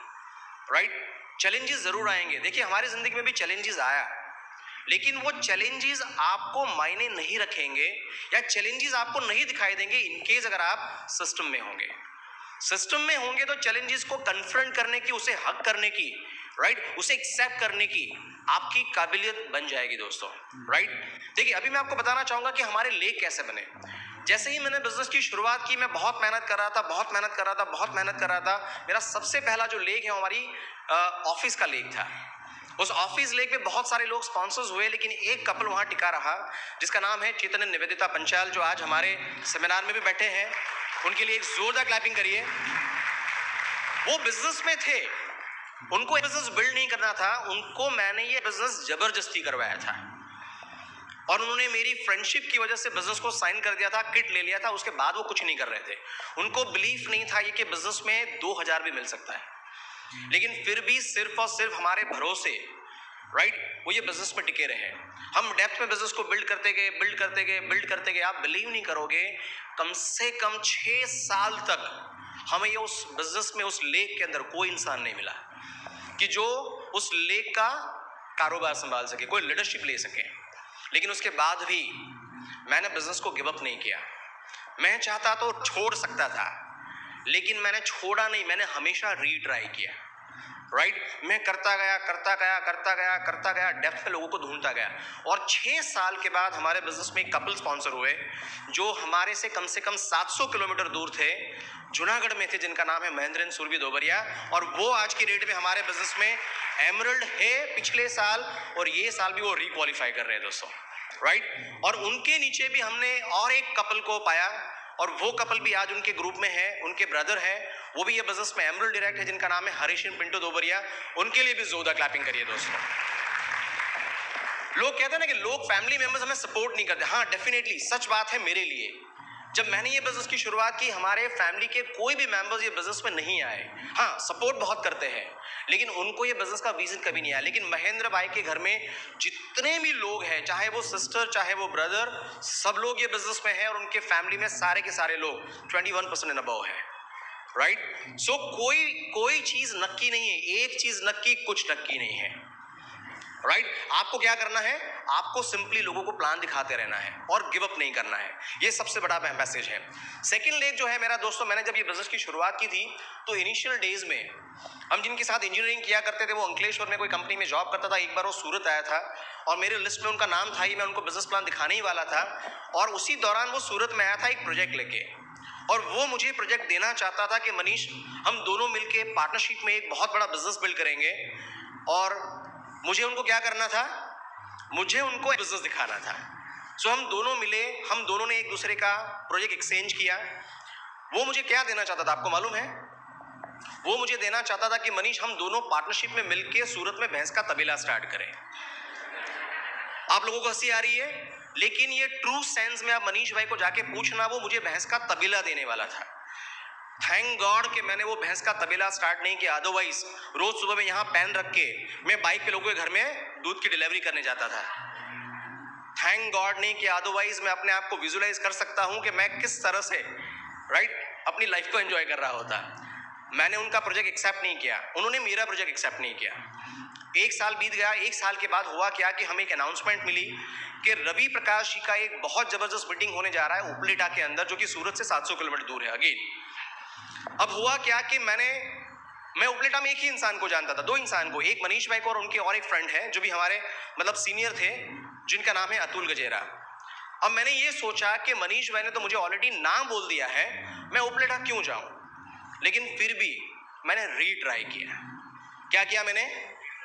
राइट? चैलेंजेस जरूर आएंगे। देखिए, हमारी जिंदगी में भी चैलेंजेस आया, लेकिन वो चैलेंजेस आपको मायने नहीं रखेंगे या चैलेंजेस आपको नहीं दिखाई देंगे इनकेस अगर आप सिस्टम में होंगे। सिस्टम में होंगे तो चैलेंजेस को कन्फ्रंट करने की, उसे हक करने की, राइट, उसे एक्सेप्ट करने की आपकी काबिलियत बन जाएगी दोस्तों। राइट? देखिए, अभी मैं आपको बताना चाहूंगा कि हमारे लेख कैसे बने। जैसे ही मैंने बिजनेस की शुरुआत की, मैं बहुत मेहनत कर रहा था। मेरा सबसे पहला जो लेख है वो हमारी ऑफिस का लेख था। उस ऑफिस लेख में बहुत सारे लोग स्पॉन्सर्स हुए, लेकिन एक कपल वहां टिका रहा जिसका नाम है चैतन्य निवेदिता पंचाल, जो आज हमारे सेमिनार में भी बैठे हैं। उनके लिए एक जोरदार क्लैपिंग करिए। वो बिजनेस में थे, उनको बिजनेस बिल्ड नहीं करना था, उनको मैंने ये बिजनेस जबरदस्ती करवाया था और उन्होंने मेरी फ्रेंडशिप की वजह से बिजनेस को साइन कर दिया था, किट ले लिया था। उसके बाद वो कुछ नहीं कर रहे थे। उनको बिलीफ नहीं था ये कि बिजनेस में 2000 भी मिल सकता है, लेकिन फिर भी सिर्फ और सिर्फ हमारे भरोसे, राइट, वो ये बिजनेस में टिके रहे। हम डेप्थ में बिजनेस को बिल्ड करते गए। आप बिलीव नहीं करोगे, कम से कम 6 साल तक हमें ये उस बिजनेस में, उस लेक के अंदर कोई इंसान नहीं मिला कि जो उस लेक का कारोबार संभाल सके, कोई लीडरशिप ले सके। लेकिन उसके बाद भी मैंने बिजनेस को गिव अप नहीं किया। मैं चाहता तो छोड़ सकता था, लेकिन मैंने छोड़ा नहीं, मैंने हमेशा रीट्राई किया। राइट? मैं करता गया, डेप्थ में लोगों को ढूंढता गया। और 6 साल के बाद हमारे बिजनेस में एक कपल स्पॉन्सर हुए जो हमारे से कम 700 किलोमीटर दूर थे, जूनागढ़ में थे, जिनका नाम है महेंद्र सुरभि दोबरिया। और वो आज की डेट में हमारे बिजनेस में एमरल्ड है, पिछले साल और ये साल भी वो रिक्वालीफाई कर रहे हैं दोस्तों। राइट? और उनके नीचे भी हमने और एक कपल को पाया, और वो कपल भी आज उनके ग्रुप में है, उनके ब्रदर है, वो भी ये बिजनेस में एमरल्ड डायरेक्ट है, जिनका नाम है हरीशन पिंटू दोबरिया। उनके लिए भी जोरदार क्लैपिंग करिए दोस्तों। लोग कहते हैं ना कि लोग फैमिली मेंबर्स हमें सपोर्ट नहीं करते। हाँ, डेफिनेटली सच बात है। मेरे लिए जब मैंने ये बिजनेस की शुरुआत की, हमारे फैमिली के कोई भी मेंबर्स ये बिजनेस में नहीं आए। हाँ, सपोर्ट बहुत करते हैं, लेकिन उनको ये बिजनेस का विजन कभी नहीं आया। लेकिन महेंद्र भाई के घर में जितने भी लोग हैं, चाहे वो सिस्टर, चाहे वो ब्रदर, सब लोग ये बिजनेस में हैं और उनके फैमिली में सारे के सारे लोग 21% एंड अबव है। राइट? सो कोई चीज नक्की नहीं है, एक चीज नक्की, कुछ नक्की नहीं है। राइट? आपको क्या करना है? आपको सिंपली लोगों को प्लान दिखाते रहना है और गिव अप नहीं करना है। ये सबसे बड़ा मैसेज है। सेकंड लेग जो है मेरा दोस्तों, मैंने जब ये बिजनेस की शुरुआत की थी तो इनिशियल डेज में हम जिनके साथ इंजीनियरिंग किया करते थे, वो अंकलेश्वर में कोई कंपनी में जॉब करता था। एक बार वो सूरत आया था और मेरे लिस्ट में उनका नाम था ही, मैं उनको बिजनेस प्लान दिखाने ही वाला था। और उसी दौरान वो सूरत में आया था एक प्रोजेक्ट लेके, और वो मुझे प्रोजेक्ट देना चाहता था कि मनीष, हम दोनों मिलके पार्टनरशिप में एक बहुत बड़ा बिजनेस बिल्ड करेंगे। और मुझे उनको क्या करना था? मुझे उनको बिजनेस दिखाना था। सो हम दोनों मिले, हम दोनों ने एक दूसरे का प्रोजेक्ट एक्सचेंज किया। वो मुझे क्या देना चाहता था आपको मालूम है? वो मुझे देना चाहता था कि मनीष, हम दोनों पार्टनरशिप में मिलके सूरत में भैंस का तबेला स्टार्ट करें। आप लोगों को हंसी आ रही है, लेकिन ये ट्रू सेंस में आप मनीष भाई को जाके पूछना, वो मुझे भैंस का तबेला देने वाला था। थैंक गॉड कि मैंने वो भैंस का तबेला स्टार्ट नहीं किया, अदरवाइज रोज सुबह में यहाँ पेन रख के मैं बाइक पे लोगों के घर में दूध की डिलीवरी करने जाता था। थैंक गॉड नहीं किया, अदरवाइज मैं अपने आप को विजुलाइज कर सकता हूं कि मैं किस तरह से अपनी लाइफ को एंजॉय कर रहा होता। मैंने उनका प्रोजेक्ट एक्सेप्ट नहीं किया, उन्होंने मेरा प्रोजेक्ट एक्सेप्ट नहीं किया। 1 साल बीत गया। 1 साल के बाद हुआ क्या कि हमें एक अनाउंसमेंट मिली कि रवि प्रकाश जी का एक बहुत जबरदस्त मीटिंग होने जा रहा है उपलेटा के अंदर, जो कि सूरत से 700 किलोमीटर दूर है। अगेन अब हुआ क्या कि मैं उपलेटा में एक ही इंसान को जानता था, 2 इंसान को, एक मनीष भाई को और उनके और एक फ्रेंड है जो भी हमारे मतलब सीनियर थे, जिनका नाम है अतुल गजेरा। अब मैंने ये सोचा कि मनीष भाई ने तो मुझे ऑलरेडी नाम बोल दिया है, मैं उपलेटा क्यों जाऊं। लेकिन फिर भी मैंने रीट्राई किया। क्या किया मैंने?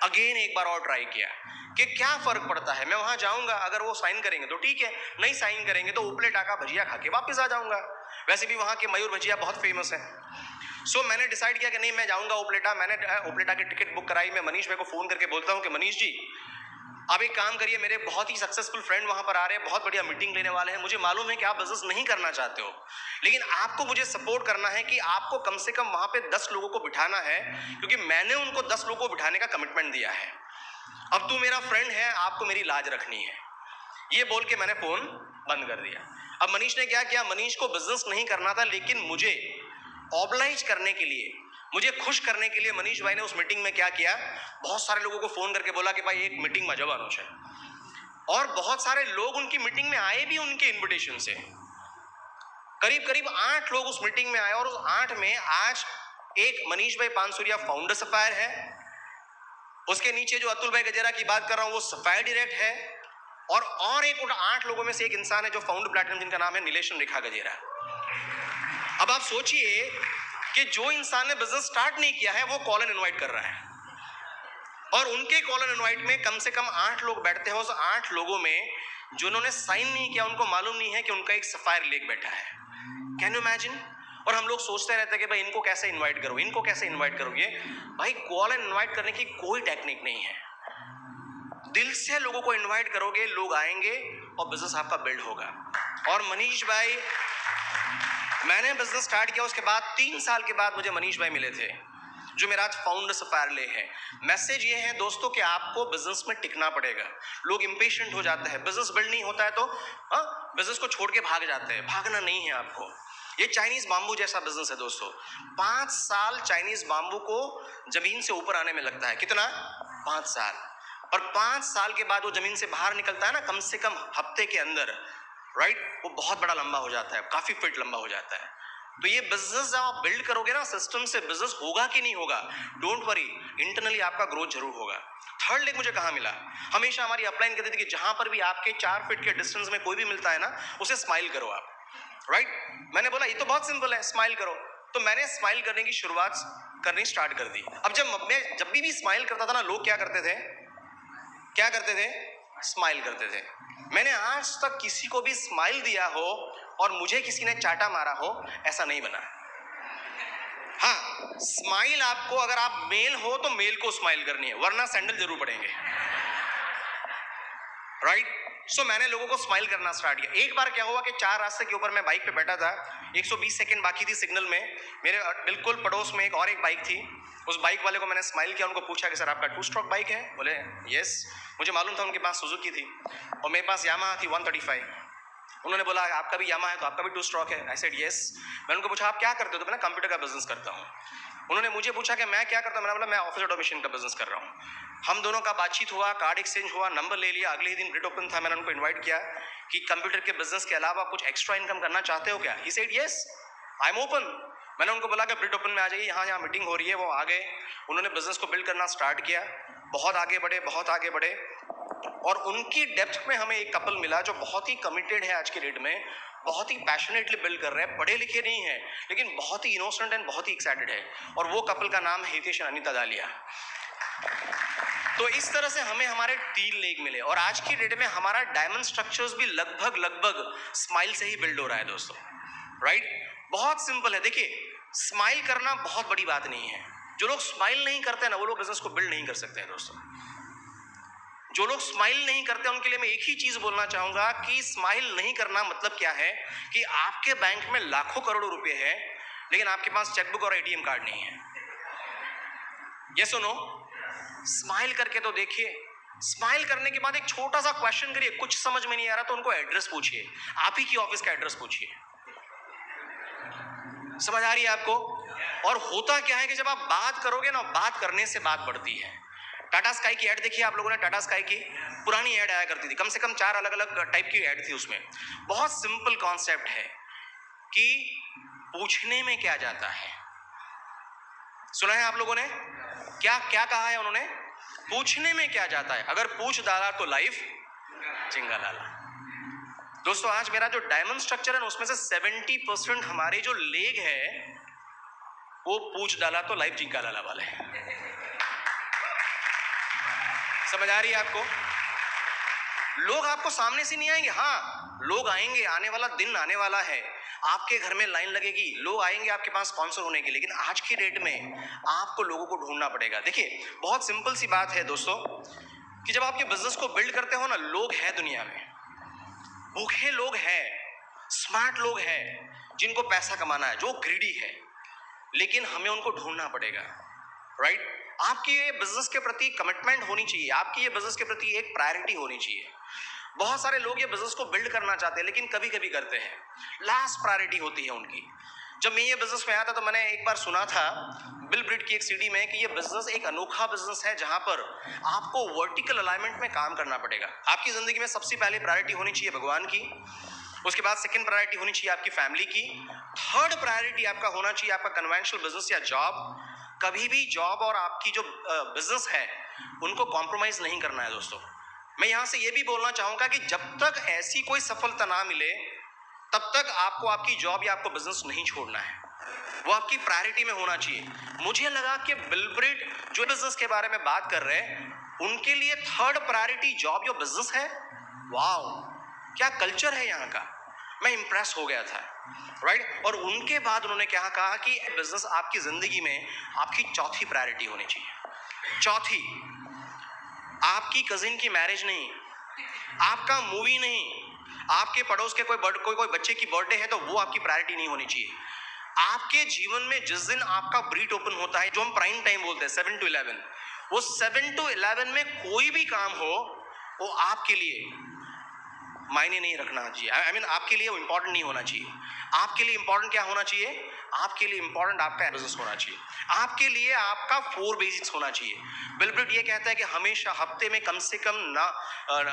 अगेन एक बार और ट्राई किया कि क्या फर्क पड़ता है, मैं वहां जाऊंगा, अगर वो साइन करेंगे तो ठीक है, नहीं साइन करेंगे तो उपलेटा का भजिया खा के वापस आ जाऊंगा। वैसे भी वहां के मयूर भजिया बहुत फेमस है। सो मैंने डिसाइड किया कि नहीं, मैं जाऊंगा उपलेटा। मैंने उपलेटा की टिकट बुक कराई। मैं मनीष भाई को फोन करके बोलता हूं कि मनीष जी, आप एक काम करिए, मेरे बहुत ही सक्सेसफुल फ्रेंड वहां पर आ रहे हैं, बहुत बढ़िया मीटिंग लेने वाले हैं। मुझे मालूम है कि आप बिजनेस नहीं करना चाहते हो, लेकिन आपको मुझे सपोर्ट करना है कि आपको कम से कम वहां पे 10 लोगों को बिठाना है, क्योंकि मैंने उनको 10 लोगों को बिठाने का कमिटमेंट दिया है। अब तू मेरा फ्रेंड है, आपको मेरी लाज रखनी है। ये बोल के मैंने फोन बंद कर दिया। अब मनीष ने क्या किया, मनीष को बिजनेस नहीं करना था, लेकिन मुझे ऑब्लाइज करने के लिए, मुझे खुश करने के लिए मनीष भाई ने उस मीटिंग में क्या किया, बहुत सारे लोगों को फोन करके बोला कि भाई एक मीटिंग में जब आना चाहिए। और बहुत सारे लोग उनकी मीटिंग में आए भी उनके इन्विटेशन से। करीब 8 लोग उस मीटिंग में आए, और उस 8 में आज एक मनीष भाई पानसुरिया फाउंडर सफायर है, उसके नीचे जो अतुल भाई गजेरा की बात कर रहा हूं वो सफायर डायरेक्ट है, और एक 8 लोगों में से एक इंसान है जो फाउंडर प्लेटिनम, जिनका नाम है नीलेशन रेखा गजेरा। अब आप सोचिए कि जो इंसान ने बिजनेस स्टार्ट नहीं किया है वो कॉल एंड इनवाइट कर रहा है, और उनके कॉल एंड इनवाइट में कम से कम 8 लोग बैठते हैं। उस 8 लोगों में जिन्होंने साइन नहीं किया, उनको मालूम नहीं है कि उनका एक सफायर लेक बैठा है। Can you imagine? और हम लोग सोचते रहते हैं कि भाई इनको कैसे इनवाइट करो, इनको कैसे इनवाइट करोगे। भाई कॉल एंड इनवाइट करने की कोई टेक्निक नहीं है, दिल से लोगों को इनवाइट करोगे, लोग आएंगे और बिजनेस आपका बिल्ड होगा। और मनीष भाई, मैंने बिजनेस स्टार्ट किया, उसके बाद 3 साल के बाद मुझे मनीष भाई मिले थे, जो मेरा आज फाउंडर सफायर ले है। मैसेज ये है दोस्तों कि आपको बिजनेस में टिकना पड़ेगा। लोग इंपेशेंट हो जाते हैं, बिजनेस बिल्ड नहीं होता है तो बिजनेस को छोड़ के भाग जाते हैं। भागना नहीं है आपको। ये चाइनीज बाम्बू जैसा बिजनेस है दोस्तों। 5 साल चाइनीज बाम्बू को जमीन से ऊपर आने में लगता है। कितना? 5 साल। और 5 साल के बाद वो जमीन से बाहर निकलता है ना, कम से कम हफ्ते के अंदर, वो बहुत बड़ा लंबा हो जाता है, काफी फीट लंबा हो जाता है। तो ये बिजनेस जब आप बिल्ड करोगे ना सिस्टम से, बिजनेस होगा कि नहीं होगा, डोंट वरी, इंटरनली आपका ग्रोथ जरूर होगा। थर्ड लेग मुझे कहाँ मिला? हमेशा हमारी अपलाइन कहती थी कि जहां पर भी आपके 4 फीट के डिस्टेंस में कोई भी मिलता है ना, उसे स्माइल करो आप। मैंने बोला ये तो बहुत सिंपल है, स्माइल करो। तो मैंने स्माइल करने की शुरुआत करनी स्टार्ट कर दी। अब जब भी स्माइल करता था ना, लोग क्या करते थे? स्माइल करते थे। मैंने आज तक किसी को भी स्माइल दिया हो और मुझे किसी ने चाटा मारा हो, ऐसा नहीं बना। हाँ, स्माइल आपको, अगर आप मेल हो तो मेल को स्माइल करनी है, वरना सैंडल जरूर पड़ेंगे। सो मैंने लोगों को स्माइल करना स्टार्ट किया। एक बार क्या हुआ कि 4 रास्ते के ऊपर मैं बाइक पे बैठा था, 120 सेकंड बाकी थी सिग्नल में। मेरे बिल्कुल पड़ोस में एक बाइक थी। उस बाइक वाले को मैंने स्माइल किया, उनको पूछा कि सर आपका 2 स्ट्रोक बाइक है? बोले यस। मुझे मालूम था उनके पास सुजुकी थी और मेरे पास यामाहा थी 135। उन्होंने बोला आपका भी यामाहा है तो आपका भी 2 स्ट्रोक है? I said yes. मैंने उनको पूछा आप क्या करते हो? तो मैंने कंप्यूटर का बिजनेस करता हूँ। उन्होंने मुझे पूछा कि मैं क्या करता हूँ? मैंने बोला मैं ऑफिस ऑटोमेशन का बिजनेस कर रहा हूँ। हम दोनों का बातचीत हुआ, कार्ड एक्सचेंज हुआ, नंबर ले लिया। अगले ही दिन ग्रिड ओपन था। मैंने उनको इन्वाइट किया कि कंप्यूटर के बिजनेस के अलावा कुछ एक्स्ट्रा इनकम करना चाहते हो क्या? He said yes, I am open. मैंने उनको बोला कि ग्रिड ओपन में आ जाइए, यहाँ मीटिंग हो रही है। वो आ गए, उन्होंने बिजनेस को बिल्ड करना स्टार्ट किया। बहुत आगे बढ़े और उनकी डेप्थ में हमें एक कपल मिला जो बहुत ही कमिटेड है आज के डेट में, बहुत ही पैशनेटली बिल्ड कर रहे हैं। पढ़े लिखे नहीं है लेकिन बहुत ही इनोसेंट एंड बहुत ही एक्साइटेड है, और वो कपल का नाम है हितेश और अनीता दालिया। तो इस तरह से हमें हमारे 3 लेग मिले, और आज की डेट में हमारा डायमंड स्ट्रक्चर्स भी लगभग स्माइल से ही बिल्ड हो रहा है दोस्तों। बहुत सिंपल है। देखिए, स्माइल करना बहुत बड़ी बात नहीं है। जो लोग स्माइल नहीं करते ना, वो लोग बिजनेस को बिल्ड नहीं कर सकते हैं दोस्तों। जो लोग स्माइल नहीं करते उनके लिए मैं एक ही चीज बोलना चाहूंगा कि स्माइल नहीं करना मतलब क्या है कि आपके बैंक में लाखों करोड़ों रुपए है लेकिन आपके पास चेकबुक और एटीएम कार्ड नहीं है। यस और नो? स्माइल करके तो देखिए। स्माइल करने के बाद एक छोटा सा क्वेश्चन करिए, कुछ समझ में नहीं आ रहा तो उनको एड्रेस पूछिए, आप ही की ऑफिस का एड्रेस पूछिए। समझ आ रही है आपको? और होता क्या है कि जब आप बात करोगे ना, बात करने से बात बढ़ती है। टाटा स्काई की ऐड देखी आप लोगों ने? टाटा स्काई की पुरानी ऐड आया करती थी, कम से कम 4 अलग अलग टाइप की ऐड थी उसमें। बहुत सिंपल कॉन्सेप्ट है कि पूछने में क्या जाता है। सुना है आप लोगों ने? क्या क्या कहा है उन्होंने? पूछने में क्या जाता है। अगर पूछ डाला तो लाइफ चिंगालाला। दोस्तों आज मेरा जो डायमंड स्ट्रक्चर है ना उसमें से 70% हमारे जो लेग है वो पूछ डाला तो लाइफ चिंगालाला वाले हैं। समझ आ रही है आपको? लोग आपको सामने से नहीं आएंगे, हाँ लोग आएंगे, आने वाला दिन आने वाला है, आपके घर में लाइन लगेगी, लोग आएंगे आपके पास स्पॉन्सर होने के, लेकिन आज की डेट में आपको लोगों को ढूंढना पड़ेगा। देखिए बहुत सिंपल सी बात है दोस्तों कि जब आपके बिजनेस को बिल्ड करते हो ना, लोग हैं दुनिया में, भूखे लोग हैं, स्मार्ट लोग हैं जिनको पैसा कमाना है, जो ग्रीडी है, लेकिन हमें उनको ढूंढना पड़ेगा। राइट? आपकी ये बिजनेस के प्रति कमिटमेंट होनी चाहिए, आपकी ये बिजनेस के प्रति एक प्रायोरिटी होनी चाहिए। बहुत सारे लोग ये बिजनेस को बिल्ड करना चाहते हैं लेकिन कभी कभी करते हैं, लास्ट प्रायोरिटी होती है उनकी। जब मैं ये बिजनेस में आया था तो मैंने एक बार सुना था बिल ब्रिट की एक सीडी में कि ये बिजनेस एक अनोखा बिजनेस है जहां पर आपको वर्टिकल अलाइनमेंट में काम करना पड़ेगा। आपकी जिंदगी में सबसे पहले प्रायोरिटी होनी चाहिए भगवान की, उसके बाद सेकंड प्रायोरिटी होनी चाहिए आपकी फैमिली की, थर्ड प्रायोरिटी आपका होना चाहिए आपका कन्वेंशनल बिजनेस या जॉब। कभी भी जॉब और आपकी जो बिजनेस है उनको कॉम्प्रोमाइज नहीं करना है दोस्तों। मैं यहां से ये भी बोलना चाहूंगा कि जब तक ऐसी कोई सफलता ना मिले तब तक आपको आपकी जॉब या आपको बिजनेस नहीं छोड़ना है, वो आपकी प्रायोरिटी में होना चाहिए। मुझे लगा कि बिल ब्रिट जो बिजनेस के बारे में बात कर रहे हैं उनके लिए थर्ड प्रायोरिटी जॉब या बिजनेस है। वाओ, क्या कल्चर है यहाँ का, मैं इंप्रेस हो गया था। राइट? और उनके बाद उन्होंने क्या कहा कि बिजनेस आपकी जिंदगी में आपकी चौथी प्रायोरिटी होनी चाहिए। चौथी, आपकी कजिन की मैरिज नहीं, आपका मूवी नहीं, आपके पड़ोस के कोई बच्चे की बर्थडे है तो वो आपकी प्रायोरिटी नहीं होनी चाहिए। आपके जीवन में जिस दिन आपका ब्रीट ओपन होता है, जो हम प्राइम टाइम बोलते हैं 7 to 11, वो 7 to 11 में कोई भी काम हो वो आपके लिए मायने नहीं रखना चाहिए। आई मीन आपके लिए वो इंपॉर्टेंट नहीं होना चाहिए। आपके लिए इंपॉर्टेंट क्या होना चाहिए? आपके लिए इंपॉर्टेंट आपका बिजनेस होना चाहिए, आपके लिए आपका 4 बेसिक्स होना चाहिए। बिल ब्रिट ये कहता है कि हमेशा हफ्ते में कम से कम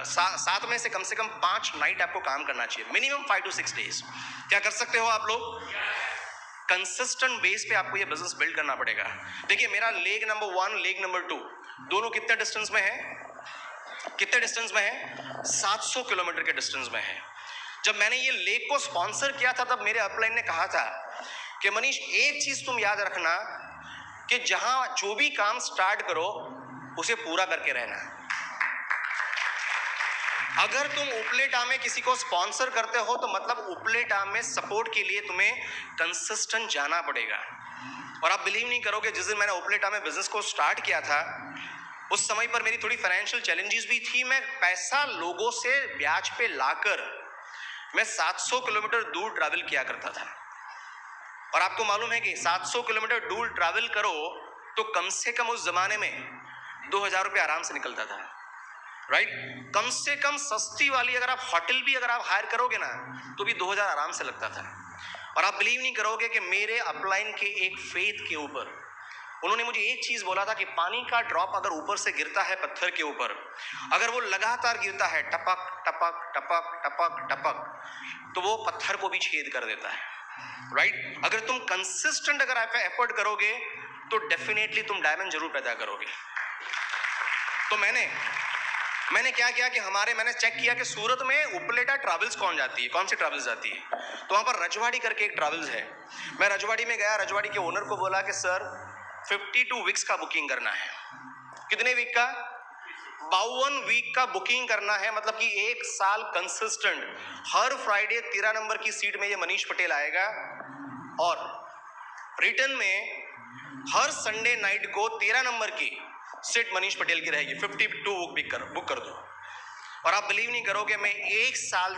7 में से कम 5 नाइट आपको काम करना चाहिए, मिनिमम 5 to 6 डेज। क्या कर सकते हो आप लोग? कंसिस्टेंट बेस पे आपको ये बिजनेस बिल्ड करना पड़ेगा। देखिए मेरा लेग नंबर 1, लेग नंबर 2 दोनों कितने डिस्टेंस में है? कितने डिस्टेंस में है? 700 किलोमीटर के डिस्टेंस में है। जब मैंने ये लेग को स्पॉन्सर किया था तब मेरे अपलाइन ने कहा था कि मनीष एक चीज तुम याद रखना कि जहां जो भी काम स्टार्ट करो उसे पूरा करके रहना। अगर तुम उपलेटा में किसी को स्पॉन्सर करते हो तो मतलब उपलेटा में सपोर्ट के लिए तुम्हें कंसिस्टेंट जाना पड़ेगा। और आप बिलीव नहीं करोगे, जिस दिन मैंने उपलेटा में बिजनेस को स्टार्ट किया था उस समय पर मेरी थोड़ी फाइनेंशियल चैलेंजेस भी थी। मैं पैसा लोगों से ब्याज पे लाकर मैं 700 किलोमीटर दूर ट्रैवल किया करता था। और आपको मालूम है कि 700 किलोमीटर दूर ट्रैवल करो तो कम से कम उस जमाने में 2000 रुपये आराम से निकलता था। राइट? कम से कम सस्ती वाली अगर आप होटल भी अगर आप हायर करोगे ना तो भी 2000 आराम से लगता था। और आप बिलीव नहीं करोगे कि मेरे अपलाइन के एक फेथ के ऊपर उन्होंने मुझे एक चीज बोला था कि पानी का ड्रॉप अगर ऊपर से गिरता है पत्थर के ऊपर, अगर वो लगातार गिरता है टपक टपक टपक टपक टपक, तो वो पत्थर को भी छेद कर देता है। राइट? अगर तुम कंसिस्टेंट अगर एफर्ट करोगे तो डेफिनेटली तुम डायमंड जरूर पैदा करोगे। तो मैंने क्या किया कि मैंने चेक किया कि सूरत में उपलेटा ट्रैवल्स कौन सी ट्रैवल्स जाती है, तो वहां पर रजवाड़ी करके एक ट्रैवल्स है। मैं रजवाड़ी में गया, रजवाड़ी के ओनर को बोला कि सर 52 वीक्स का बुकिंग करना है। कितने वीक का? 52 वीक का बुकिंग करना है, मतलब कि 1 साल कंसिस्टेंट हर फ्राइडे 13 नंबर की सीट में ये मनीष पटेल आएगा और रिटर्न में हर संडे नाइट को 13 नंबर की सिट मनीष पटेल की रहेगी, 52 बुक कर दो। और आप बिलीव नहीं करोगे, मैं एक साल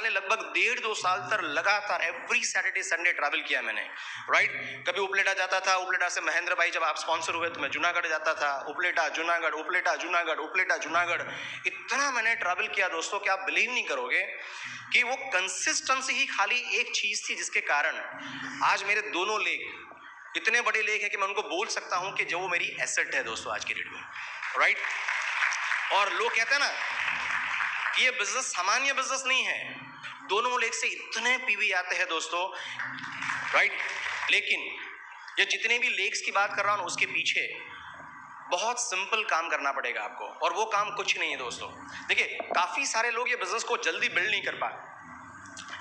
ने लगभग 1.5-2 साल तक लगातार एवरी सैटरडे संडे ट्रैवल किया मैंने, राइट। कभी उपलेटा जाता था, उपलेटा से महेंद्र भाई जब आप स्पॉन्सर हुए तो मैं जूनागढ़ जाता था, उपलेटा जूनागढ़। इतना मैंने ट्रैवल किया दोस्तों कि आप बिलीव नहीं करोगे कि वो कंसिस्टेंसी ही खाली एक चीज थी जिसके कारण आज मेरे दोनों लेग इतने बड़े लेग है कि मैं उनको बोल सकता हूं कि जो वो मेरी एसेट है दोस्तों आज की डेट में, राइट। और लोग कहते हैं ना कि ये बिजनेस सामान्य बिजनेस नहीं है, दोनों लेग से इतने पीवी आते हैं दोस्तों, राइट। लेकिन ये जितने भी लेग्स की बात कर रहा हूं उसके पीछे बहुत सिंपल काम करना पड़ेगा आपको, और वो काम कुछ नहीं है दोस्तों। देखिए, काफी सारे लोग ये बिजनेस को जल्दी बिल्ड नहीं कर पा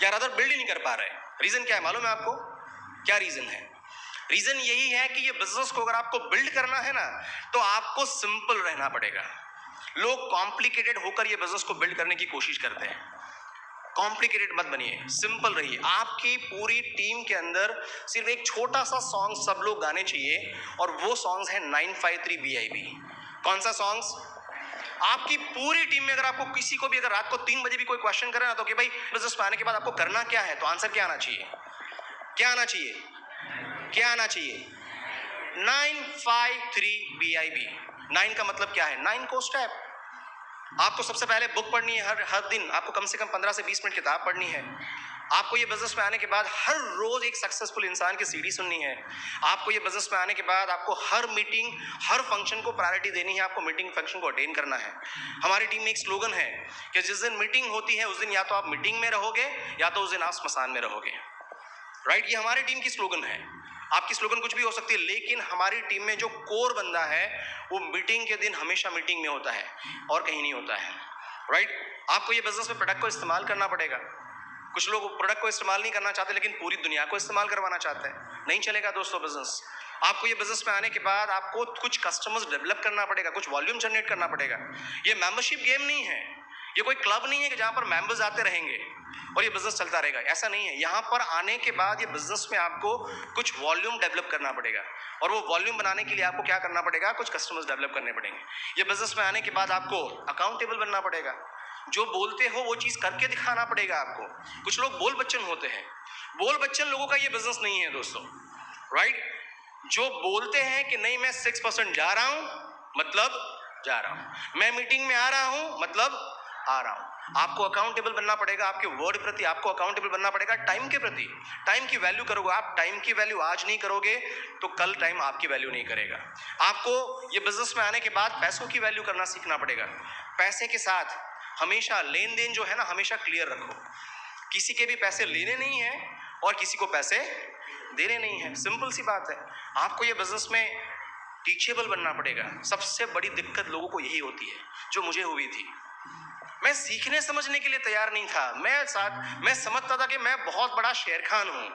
या रादर बिल्ड ही नहीं कर पा रहे। रीजन क्या है मालूम है आपको? क्या रीजन है? रीजन यही है कि ये बिजनेस को अगर आपको बिल्ड करना है ना तो आपको सिंपल रहना पड़ेगा। लोग कॉम्प्लिकेटेड होकर ये बिजनेस को बिल्ड करने की कोशिश करते हैं। कॉम्प्लिकेटेड मत बनिए, सिंपल रहिए। आपकी पूरी टीम के अंदर सिर्फ एक छोटा सा सॉन्ग सब लोग गाने चाहिए, और वो सॉन्ग्स है 953 BIB। कौन सा सॉन्ग्स? आपकी पूरी टीम में अगर आपको किसी को भी अगर रात को 3 बजे भी कोई क्वेश्चन करे ना तो कि भाई बिजनेस में आने के बाद आपको करना क्या है, तो आंसर क्या आना चाहिए? क्या आना चाहिए? 953 BIB। 9 का मतलब क्या है? 9 को स्टेप। आपको सबसे पहले बुक पढ़नी है, हर दिन आपको कम से कम 15 से 20 मिनट किताब पढ़नी है। आपको ये बिजनेस में आने के बाद हर रोज एक सक्सेसफुल इंसान की सीडी सुननी है। आपको ये बिजनेस में आने के बाद आपको हर मीटिंग, हर फंक्शन को प्रायोरिटी देनी है, आपको मीटिंग फंक्शन को अटेंड करना है। हमारी टीम में एक स्लोगन है कि जिस दिन मीटिंग होती है उस दिन या तो आप मीटिंग में रहोगे या तो उस दिन आप स्मशान में रहोगे, राइट। ये हमारी टीम की स्लोगन है। आपकी स्लोगन कुछ भी हो सकती है, लेकिन हमारी टीम में जो कोर बंदा है वो मीटिंग के दिन हमेशा मीटिंग में होता है और कहीं नहीं होता है, राइट। आपको ये बिजनेस में प्रोडक्ट को इस्तेमाल करना पड़ेगा। कुछ लोग प्रोडक्ट को इस्तेमाल नहीं करना चाहते लेकिन पूरी दुनिया को इस्तेमाल करवाना चाहते हैं। नहीं चलेगा दोस्तों बिजनेस। आपको ये बिजनेस में आने के बाद आपको कुछ कस्टमर्स डेवलप करना पड़ेगा, कुछ वॉल्यूम जनरेट करना पड़ेगा। ये मेंबरशिप गेम नहीं है, ये कोई क्लब नहीं है कि जहां पर मेंबर्स आते रहेंगे और ये बिजनेस चलता रहेगा, ऐसा नहीं है। यहाँ पर आने के बाद ये बिजनेस में आपको कुछ वॉल्यूम डेवलप करना पड़ेगा, और वो वॉल्यूम बनाने के लिए आपको क्या करना पड़ेगा? कुछ कस्टमर्स डेवलप करने पड़ेंगे। ये बिजनेस में आने के बाद आपको अकाउंटेबल बनना पड़ेगा। जो बोलते हो वो चीज करके दिखाना पड़ेगा आपको। कुछ लोग बोल बच्चन होते हैं, बोल बच्चन लोगों का ये बिजनेस नहीं है दोस्तों, राइट। जो बोलते हैं कि नहीं मैं 6% जा रहा हूं मतलब जा रहा हूं, मैं मीटिंग में आ रहा हूं मतलब आ रहा हूं। आपको अकाउंटेबल बनना पड़ेगा, आपके वर्ड प्रति आपको अकाउंटेबल बनना पड़ेगा, टाइम के प्रति। टाइम की वैल्यू करोगे आप, टाइम की वैल्यू आज नहीं करोगे तो कल टाइम आपकी वैल्यू नहीं करेगा। आपको ये बिजनेस में आने के बाद पैसों की वैल्यू करना सीखना पड़ेगा। पैसे के साथ हमेशा लेन देन जो है ना हमेशा क्लियर रखो। किसी के भी पैसे लेने नहीं है और किसी को पैसे देने नहीं है, सिंपल सी बात है। आपको ये बिजनेस में टीचेबल बनना पड़ेगा। सबसे बड़ी दिक्कत लोगों को यही होती है जो मुझे हुई थी। मैं सीखने समझने के लिए तैयार नहीं था। मैं समझता था कि मैं बहुत बड़ा शेर खान हूं।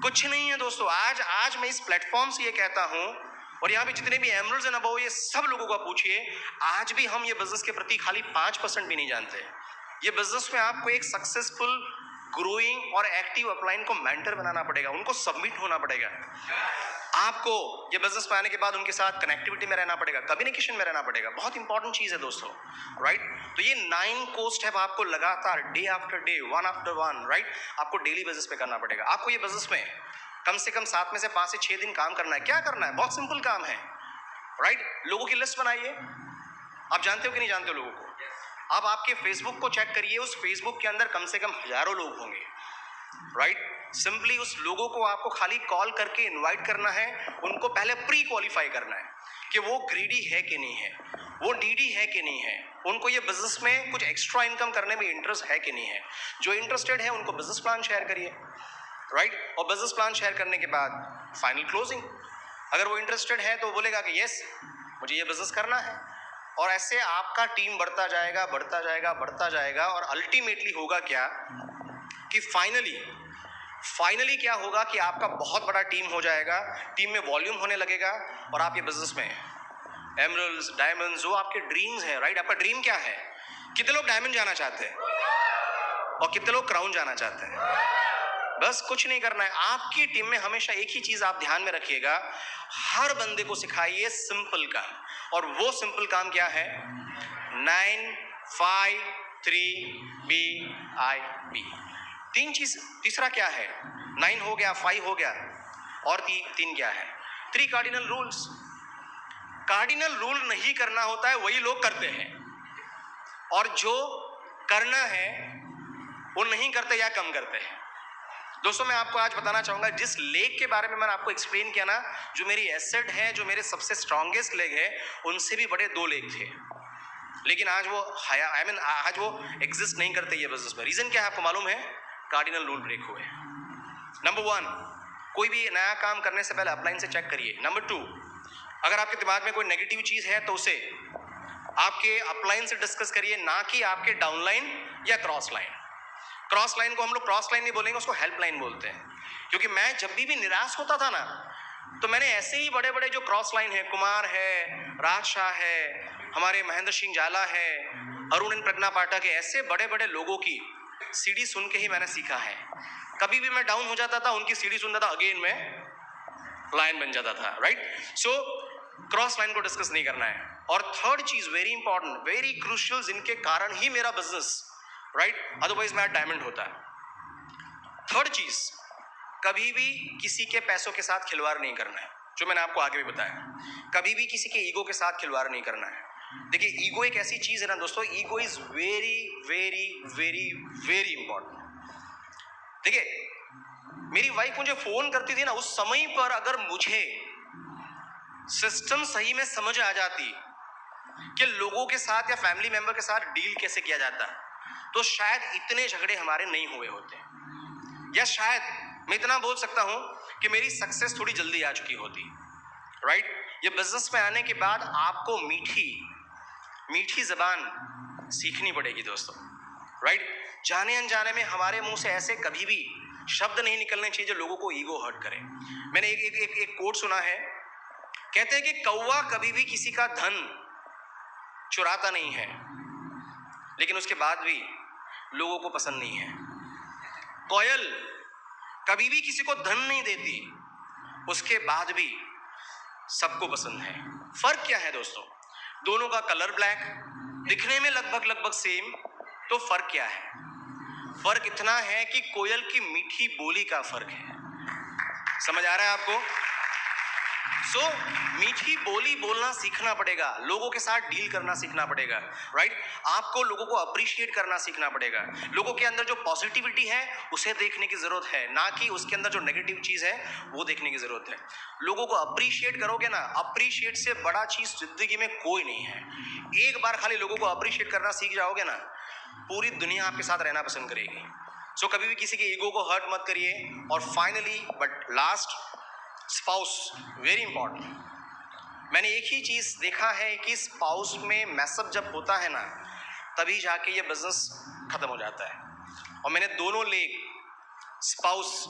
कुछ नहीं है दोस्तों। आज मैं इस प्लेटफॉर्म से ये कहता हूं, और यहाँ पे जितने भी एमरल्स हैं ना वो ये सब लोगों को पूछिए, आज भी हम ये बिजनेस के प्रति खाली 5% भी नहीं जानते। ये बिजनेस में आपको एक सक्सेसफुल ग्रोइंग और एक्टिव अपलाइन को मेंटर बनाना पड़ेगा, उनको सबमिट होना पड़ेगा। आपको ये बिजनेस में आने के बाद उनके साथ कनेक्टिविटी में रहना पड़ेगा, कम्युनिकेशन में रहना पड़ेगा। बहुत इंपॉर्टेंट चीज है दोस्तों, राइट। तो ये 9 को स्टेप आपको लगातार day after day, one after one, right, आपको डेली बेसिस पे करना पड़ेगा। आपको ये बिजनेस में कम से कम 7 में से 5 से 6 दिन काम करना है। क्या करना है? बहुत सिंपल काम है, राइट। लोगों की लिस्ट बनाइए। आप जानते हो कि नहीं जानते हो लोगों को? आप आपके फेसबुक को चेक करिए, उस फेसबुक के अंदर कम से कम हजारों लोग होंगे, राइट। सिंपली उस लोगों को आपको खाली कॉल करके इनवाइट करना है। उनको पहले प्री क्वालिफाई करना है कि वो ग्रीडी है कि नहीं है, वो नीडी है कि नहीं है, उनको ये बिजनेस में कुछ एक्स्ट्रा इनकम करने में इंटरेस्ट है कि नहीं है। जो इंटरेस्टेड है उनको बिजनेस प्लान शेयर करिए, राइट। और बिजनेस प्लान शेयर करने के बाद फाइनल क्लोजिंग। अगर वो इंटरेस्टेड है तो बोलेगा कि यस मुझे ये बिजनेस करना है, और ऐसे आपका टीम बढ़ता जाएगा बढ़ता जाएगा बढ़ता जाएगा। और अल्टीमेटली होगा क्या कि फाइनली क्या होगा कि आपका बहुत बड़ा टीम हो जाएगा, टीम में वॉल्यूम होने लगेगा, और आप ये बिजनेस में एमरल्ड्स, डायमंड्स, जो आपके ड्रीम्स हैं, राइट। आपका ड्रीम क्या है? कितने लोग डायमंड जाना चाहते हैं और कितने लोग क्राउन जाना चाहते हैं? बस कुछ नहीं करना है। आपकी टीम में हमेशा एक ही चीज आप ध्यान में रखिएगा, हर बंदे को सिखाइए सिंपल काम, और वो सिंपल काम क्या है? 9 5 3 BIP। तीन चीज, तीसरा क्या है? 9 हो गया, 5 हो गया, और तीन क्या है? 3 कार्डिनल रूल्स। कार्डिनल रूल नहीं करना होता है, वही लोग करते हैं, और जो करना है वो नहीं करते या कम करते हैं। दोस्तों, मैं आपको आज बताना चाहूंगा, जिस लेग के बारे में मैंने आपको एक्सप्लेन किया ना, जो मेरी एसेट है, जो मेरे सबसे स्ट्रॉन्गेस्ट लेग है, उनसे भी बड़े 2 लेग थे, लेकिन आज वो आज वो एग्जिस्ट नहीं करते ये बिजनेस में। रीजन क्या है आपको मालूम है? कार्डिनल रूल ब्रेक हुए। नंबर 1, कोई भी नया काम करने से पहले अपलाइन से चेक करिए। नंबर 2, अगर आपके दिमाग में कोई नेगेटिव चीज है तो उसे आपके अपलाइन से डिस्कस करिए, ना कि आपके डाउनलाइन या क्रॉस लाइन। क्रॉस लाइन को हम लोग क्रॉस लाइन नहीं बोलेंगे, उसको हेल्प लाइन बोलते हैं। क्योंकि मैं जब भी निराश होता था ना, तो मैंने ऐसे ही बड़े बड़े जो क्रॉस लाइन है, कुमार है, राज शाह है, हमारे महेंद्र सिंह जाला है, अरुण एंड प्रज्ञा पाठक है, ऐसे बड़े बड़े लोगों की सीडी सुन के ही मैंने सीखा है। कभी भी मैं डाउन हो जाता था, उनकी सीडी सुनता था, अगेन मैं लाइन बन जाता था, राइट? सो क्रॉस लाइन को डिस्कस नहीं करना है। और थर्ड चीज वेरी इंपॉर्टेंट, वेरी क्रूशियल, जिनके कारण ही मेरा बिजनेस, राइट, अदरवाइज मेरा डायमंड होता है। थर्ड चीज, कभी भी किसी के पैसों के साथ खिलवाड़ नहीं करना है, जो मैंने आपको आगे भी बताया। कभी भी किसी के ईगो के साथ खिलवाड़ नहीं करना है। देखिए, ईगो एक ऐसी चीज है ना दोस्तों, ego is very very very very important. देखिए, मेरी वाइफ मुझे फोन करती थी ना, उस समय पर अगर मुझे सिस्टम सही में समझ आ जाती कि लोगों के साथ या फैमिली मेंबर के साथ डील कैसे किया जाता, तो शायद इतने झगड़े हमारे नहीं हुए होते, या शायद मैं इतना बोल सकता हूं कि मेरी सक्सेस थोड़ी जल्दी आ चुकी होती, राइट? ये बिजनेस में आने के बाद आपको मीठी मीठी जबान सीखनी पड़ेगी दोस्तों, राइट? जाने अनजाने में हमारे मुंह से ऐसे कभी भी शब्द नहीं निकलने चाहिए जो लोगों को ईगो हर्ट करे। मैंने एक कोट सुना है, कहते हैं कि कौवा कभी भी किसी का धन चुराता नहीं है, लेकिन उसके बाद भी लोगों को पसंद नहीं है। कोयल कभी भी किसी को धन नहीं देती, उसके बाद भी सबको पसंद है। फर्क क्या है दोस्तों? दोनों का कलर ब्लैक, दिखने में लगभग सेम, तो फर्क क्या है? फर्क इतना है कि कोयल की मीठी बोली का फर्क है। समझ आ रहा है आपको? सो मीठी बोली बोलना सीखना पड़ेगा, लोगों के साथ डील करना सीखना पड़ेगा, राइट? आपको लोगों को अप्रिशिएट करना सीखना पड़ेगा। लोगों के अंदर जो पॉजिटिविटी है उसे देखने की जरूरत है, ना कि उसके अंदर जो नेगेटिव चीज है वो देखने की जरूरत है। लोगों को अप्रिशिएट करोगे ना, अप्रिशिएट से बड़ा चीज जिंदगी में कोई नहीं है। एक बार खाली लोगों को अप्रिशिएट करना सीख जाओगे ना, पूरी दुनिया आपके साथ रहना पसंद करेगी। सो कभी भी किसी के ईगो को हर्ट मत करिए। और finally but last, spouse, very important. मैंने एक ही चीज देखा है कि स्पाउस में मैसअप जब होता है ना, तभी जाके ये बिजनेस खत्म हो जाता है। और मैंने दोनों लेग, स्पाउस,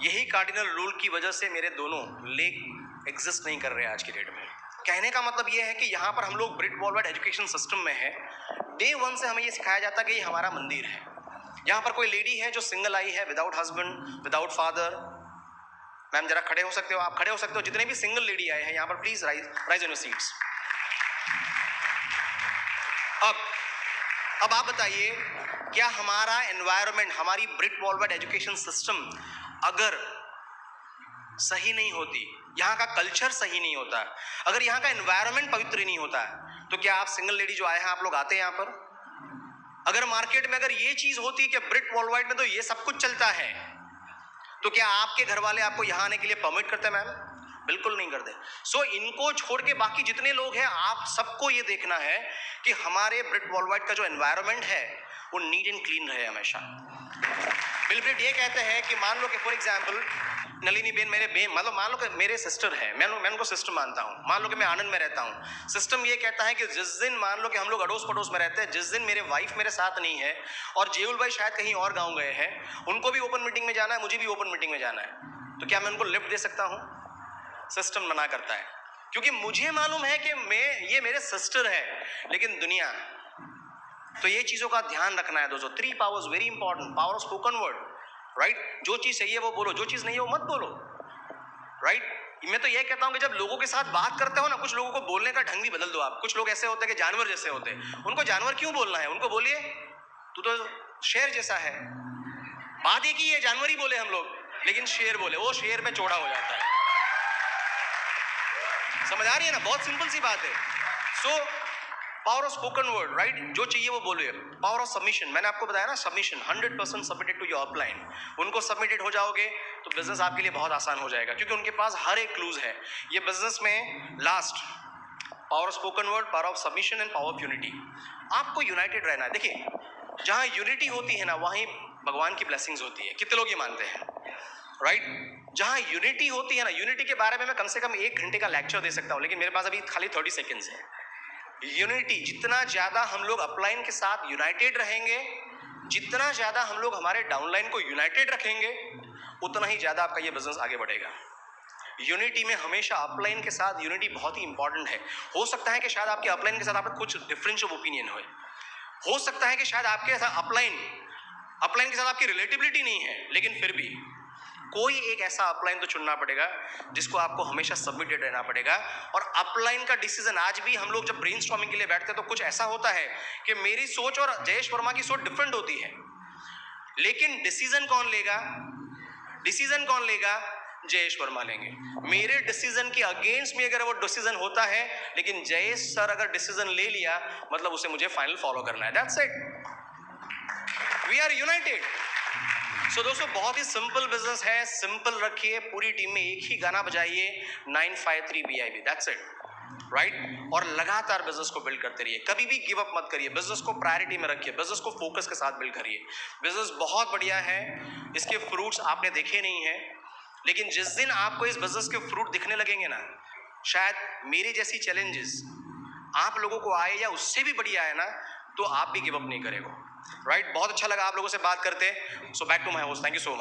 यही कार्डिनल रूल की वजह से मेरे दोनों लेग एग्जिस्ट नहीं कर रहे आज की डेट में। कहने का मतलब ये है कि यहाँ पर हम लोग ब्रिट वर्ल्डवाइड एजुकेशन सिस्टम में है। डे 1 से हमें ये सिखाया जाता है कि ये हमारा मंदिर है। यहाँ पर कोई लेडी है जो सिंगल आई है, without husband, without father. Ma'am जरा खड़े हो सकते हो? आप खड़े हो सकते हो? जितने भी सिंगल लेडी आए हैं यहाँ पर, please rise on your seats. अब आप बताइए, क्या हमारा एनवायरनमेंट, हमारी ब्रिट वर्ल्डवाइड एजुकेशन सिस्टम अगर सही नहीं होती, यहाँ का कल्चर सही नहीं होता, अगर यहाँ का एनवायरनमेंट पवित्र नहीं होता, तो क्या आप सिंगल लेडी जो आए हैं आप लोग आते यहाँ पर? अगर मार्केट में अगर ये चीज होती कि ब्रिट वर्ल्डवाइड में तो ये सब कुछ चलता है, तो क्या आपके घर वाले आपको यहाँ आने के लिए परमिट करते हैं? मैम बिल्कुल नहीं करते। सो इनको छोड़ के बाकी जितने लोग हैं, आप सबको ये देखना है कि हमारे ब्रिट वर्ल्डवाइड का जो एनवायरनमेंट है वो नीट एंड क्लीन रहे हमेशा। बिल ब्रिट ये कहते हैं कि मान लो कि फॉर एग्जांपल नलिनी बेन मतलब मान लो कि मेरे सिस्टर है, मैं उनको सिस्टर मानता हूँ। मान लो कि मैं आनंद में रहता हूँ, सिस्टम ये कहता है कि जिस दिन मान लो कि हम लोग अड़ोस पड़ोस में रहते हैं, जिस दिन मेरे वाइफ मेरे साथ नहीं है और जेउल भाई शायद कहीं और गाँव गए हैं, उनको भी ओपन मीटिंग में जाना है, मुझे भी ओपन मीटिंग में जाना है, तो क्या मैं उनको लिफ्ट दे सकता हूँ? सिस्टम मना करता है, क्योंकि मुझे मालूम है कि ये मेरे सिस्टर है। लेकिन दुनिया, तो ये चीजों का ध्यान रखना है दोस्तों। 3 powers very important. Power of spoken word, right? जो चीज चाहिए वो बोलो, जो चीज नहीं है वो मत बोलो, राइट? मैं तो ये कहता हूं कि जब लोगों के साथ बात करते हो ना, कुछ लोगों को बोलने का ढंग भी बदल दो आप। कुछ लोग ऐसे होते हैं कि जानवर जैसे होते हैं, उनको जानवर क्यों बोलना है? उनको बोलिए तू तो शेर जैसा है। बात एक ही है, जानवर ही बोले हम लोग, लेकिन शेर बोले, वो शेर पे चौड़ा हो जाता है। समझ आ रही है ना? बहुत सिंपल सी बात है। So power of spoken word, right? जो चाहिए वो बोलिए। पावर ऑफ सबमिशन, मैंने आपको बताया ना, submission 100% submitted to your upline. उनको सबमिटेड हो जाओगे तो बिजनेस आपके लिए बहुत आसान हो जाएगा, क्योंकि उनके पास हर एक क्लूज है। ये बिजनेस में last power of spoken word, power of submission and power of unity. आपको यूनाइटेड रहना है। देखिए, जहां यूनिटी होती है ना, वहीं भगवान की ब्लेसिंग्स होती है। कितने लोग ये मानते हैं, राइट? जहां यूनिटी होती है ना, यूनिटी के बारे में मैं कम से कम 1 घंटे का लेक्चर दे सकता हूं, लेकिन मेरे पास अभी खाली 30 सेकेंड्स है। यूनिटी, जितना ज्यादा हम लोग अपलाइन के साथ यूनाइटेड रहेंगे, जितना ज्यादा हम लोग हमारे डाउनलाइन को यूनाइटेड रखेंगे, उतना ही ज्यादा आपका ये बिजनेस आगे बढ़ेगा। यूनिटी में हमेशा अपलाइन के साथ यूनिटी बहुत ही इंपॉर्टेंट है। हो सकता है कि शायद आपके अपलाइन के साथ आपका कुछ डिफरेंस ऑफ ओपिनियन हो सकता है कि शायद आपके साथ अपलाइन के साथ आपकी रिलेटिबिलिटी नहीं है, लेकिन फिर भी कोई एक ऐसा अपलाइन तो चुनना पड़ेगा जिसको आपको हमेशा सबमिटेड रहना पड़ेगा। और अपलाइन का डिसीजन, आज भी हम लोग जब ब्रेनस्टॉर्मिंग के लिए बैठते हैं तो कुछ ऐसा होता है कि मेरी सोच और जयेश वर्मा की सोच डिफरेंट होती है, लेकिन डिसीजन कौन लेगा? डिसीजन कौन लेगा? जयेश वर्मा लेंगे। मेरे डिसीजन के अगेंस्ट में अगर वो डिसीजन होता है, लेकिन जयेश सर अगर डिसीजन ले लिया, मतलब उसे मुझे फाइनल फॉलो करना है। That's it, we are united. So दोस्तों, बहुत ही सिंपल बिजनेस है, सिंपल रखिए, पूरी टीम में एक ही गाना बजाइए, 953 BIB, दैट्स इट, राइट? और लगातार बिजनेस को बिल्ड करते रहिए, कभी भी गिव अप मत करिए, बिजनेस को प्रायोरिटी में रखिए, बिजनेस को फोकस के साथ बिल्ड करिए। बिजनेस बहुत बढ़िया है, इसके फ्रूट्स आपने देखे नहीं है, लेकिन जिस दिन आपको इस बिजनेस के फ्रूट दिखने लगेंगे ना, शायद मेरी जैसी चैलेंजेस आप लोगों को आए या उससे भी बढ़िया आए ना, तो आप भी गिव अप नहीं करेगा, राइट? बहुत अच्छा लगा आप लोगों से बात करते। So back to my host, thank you so much.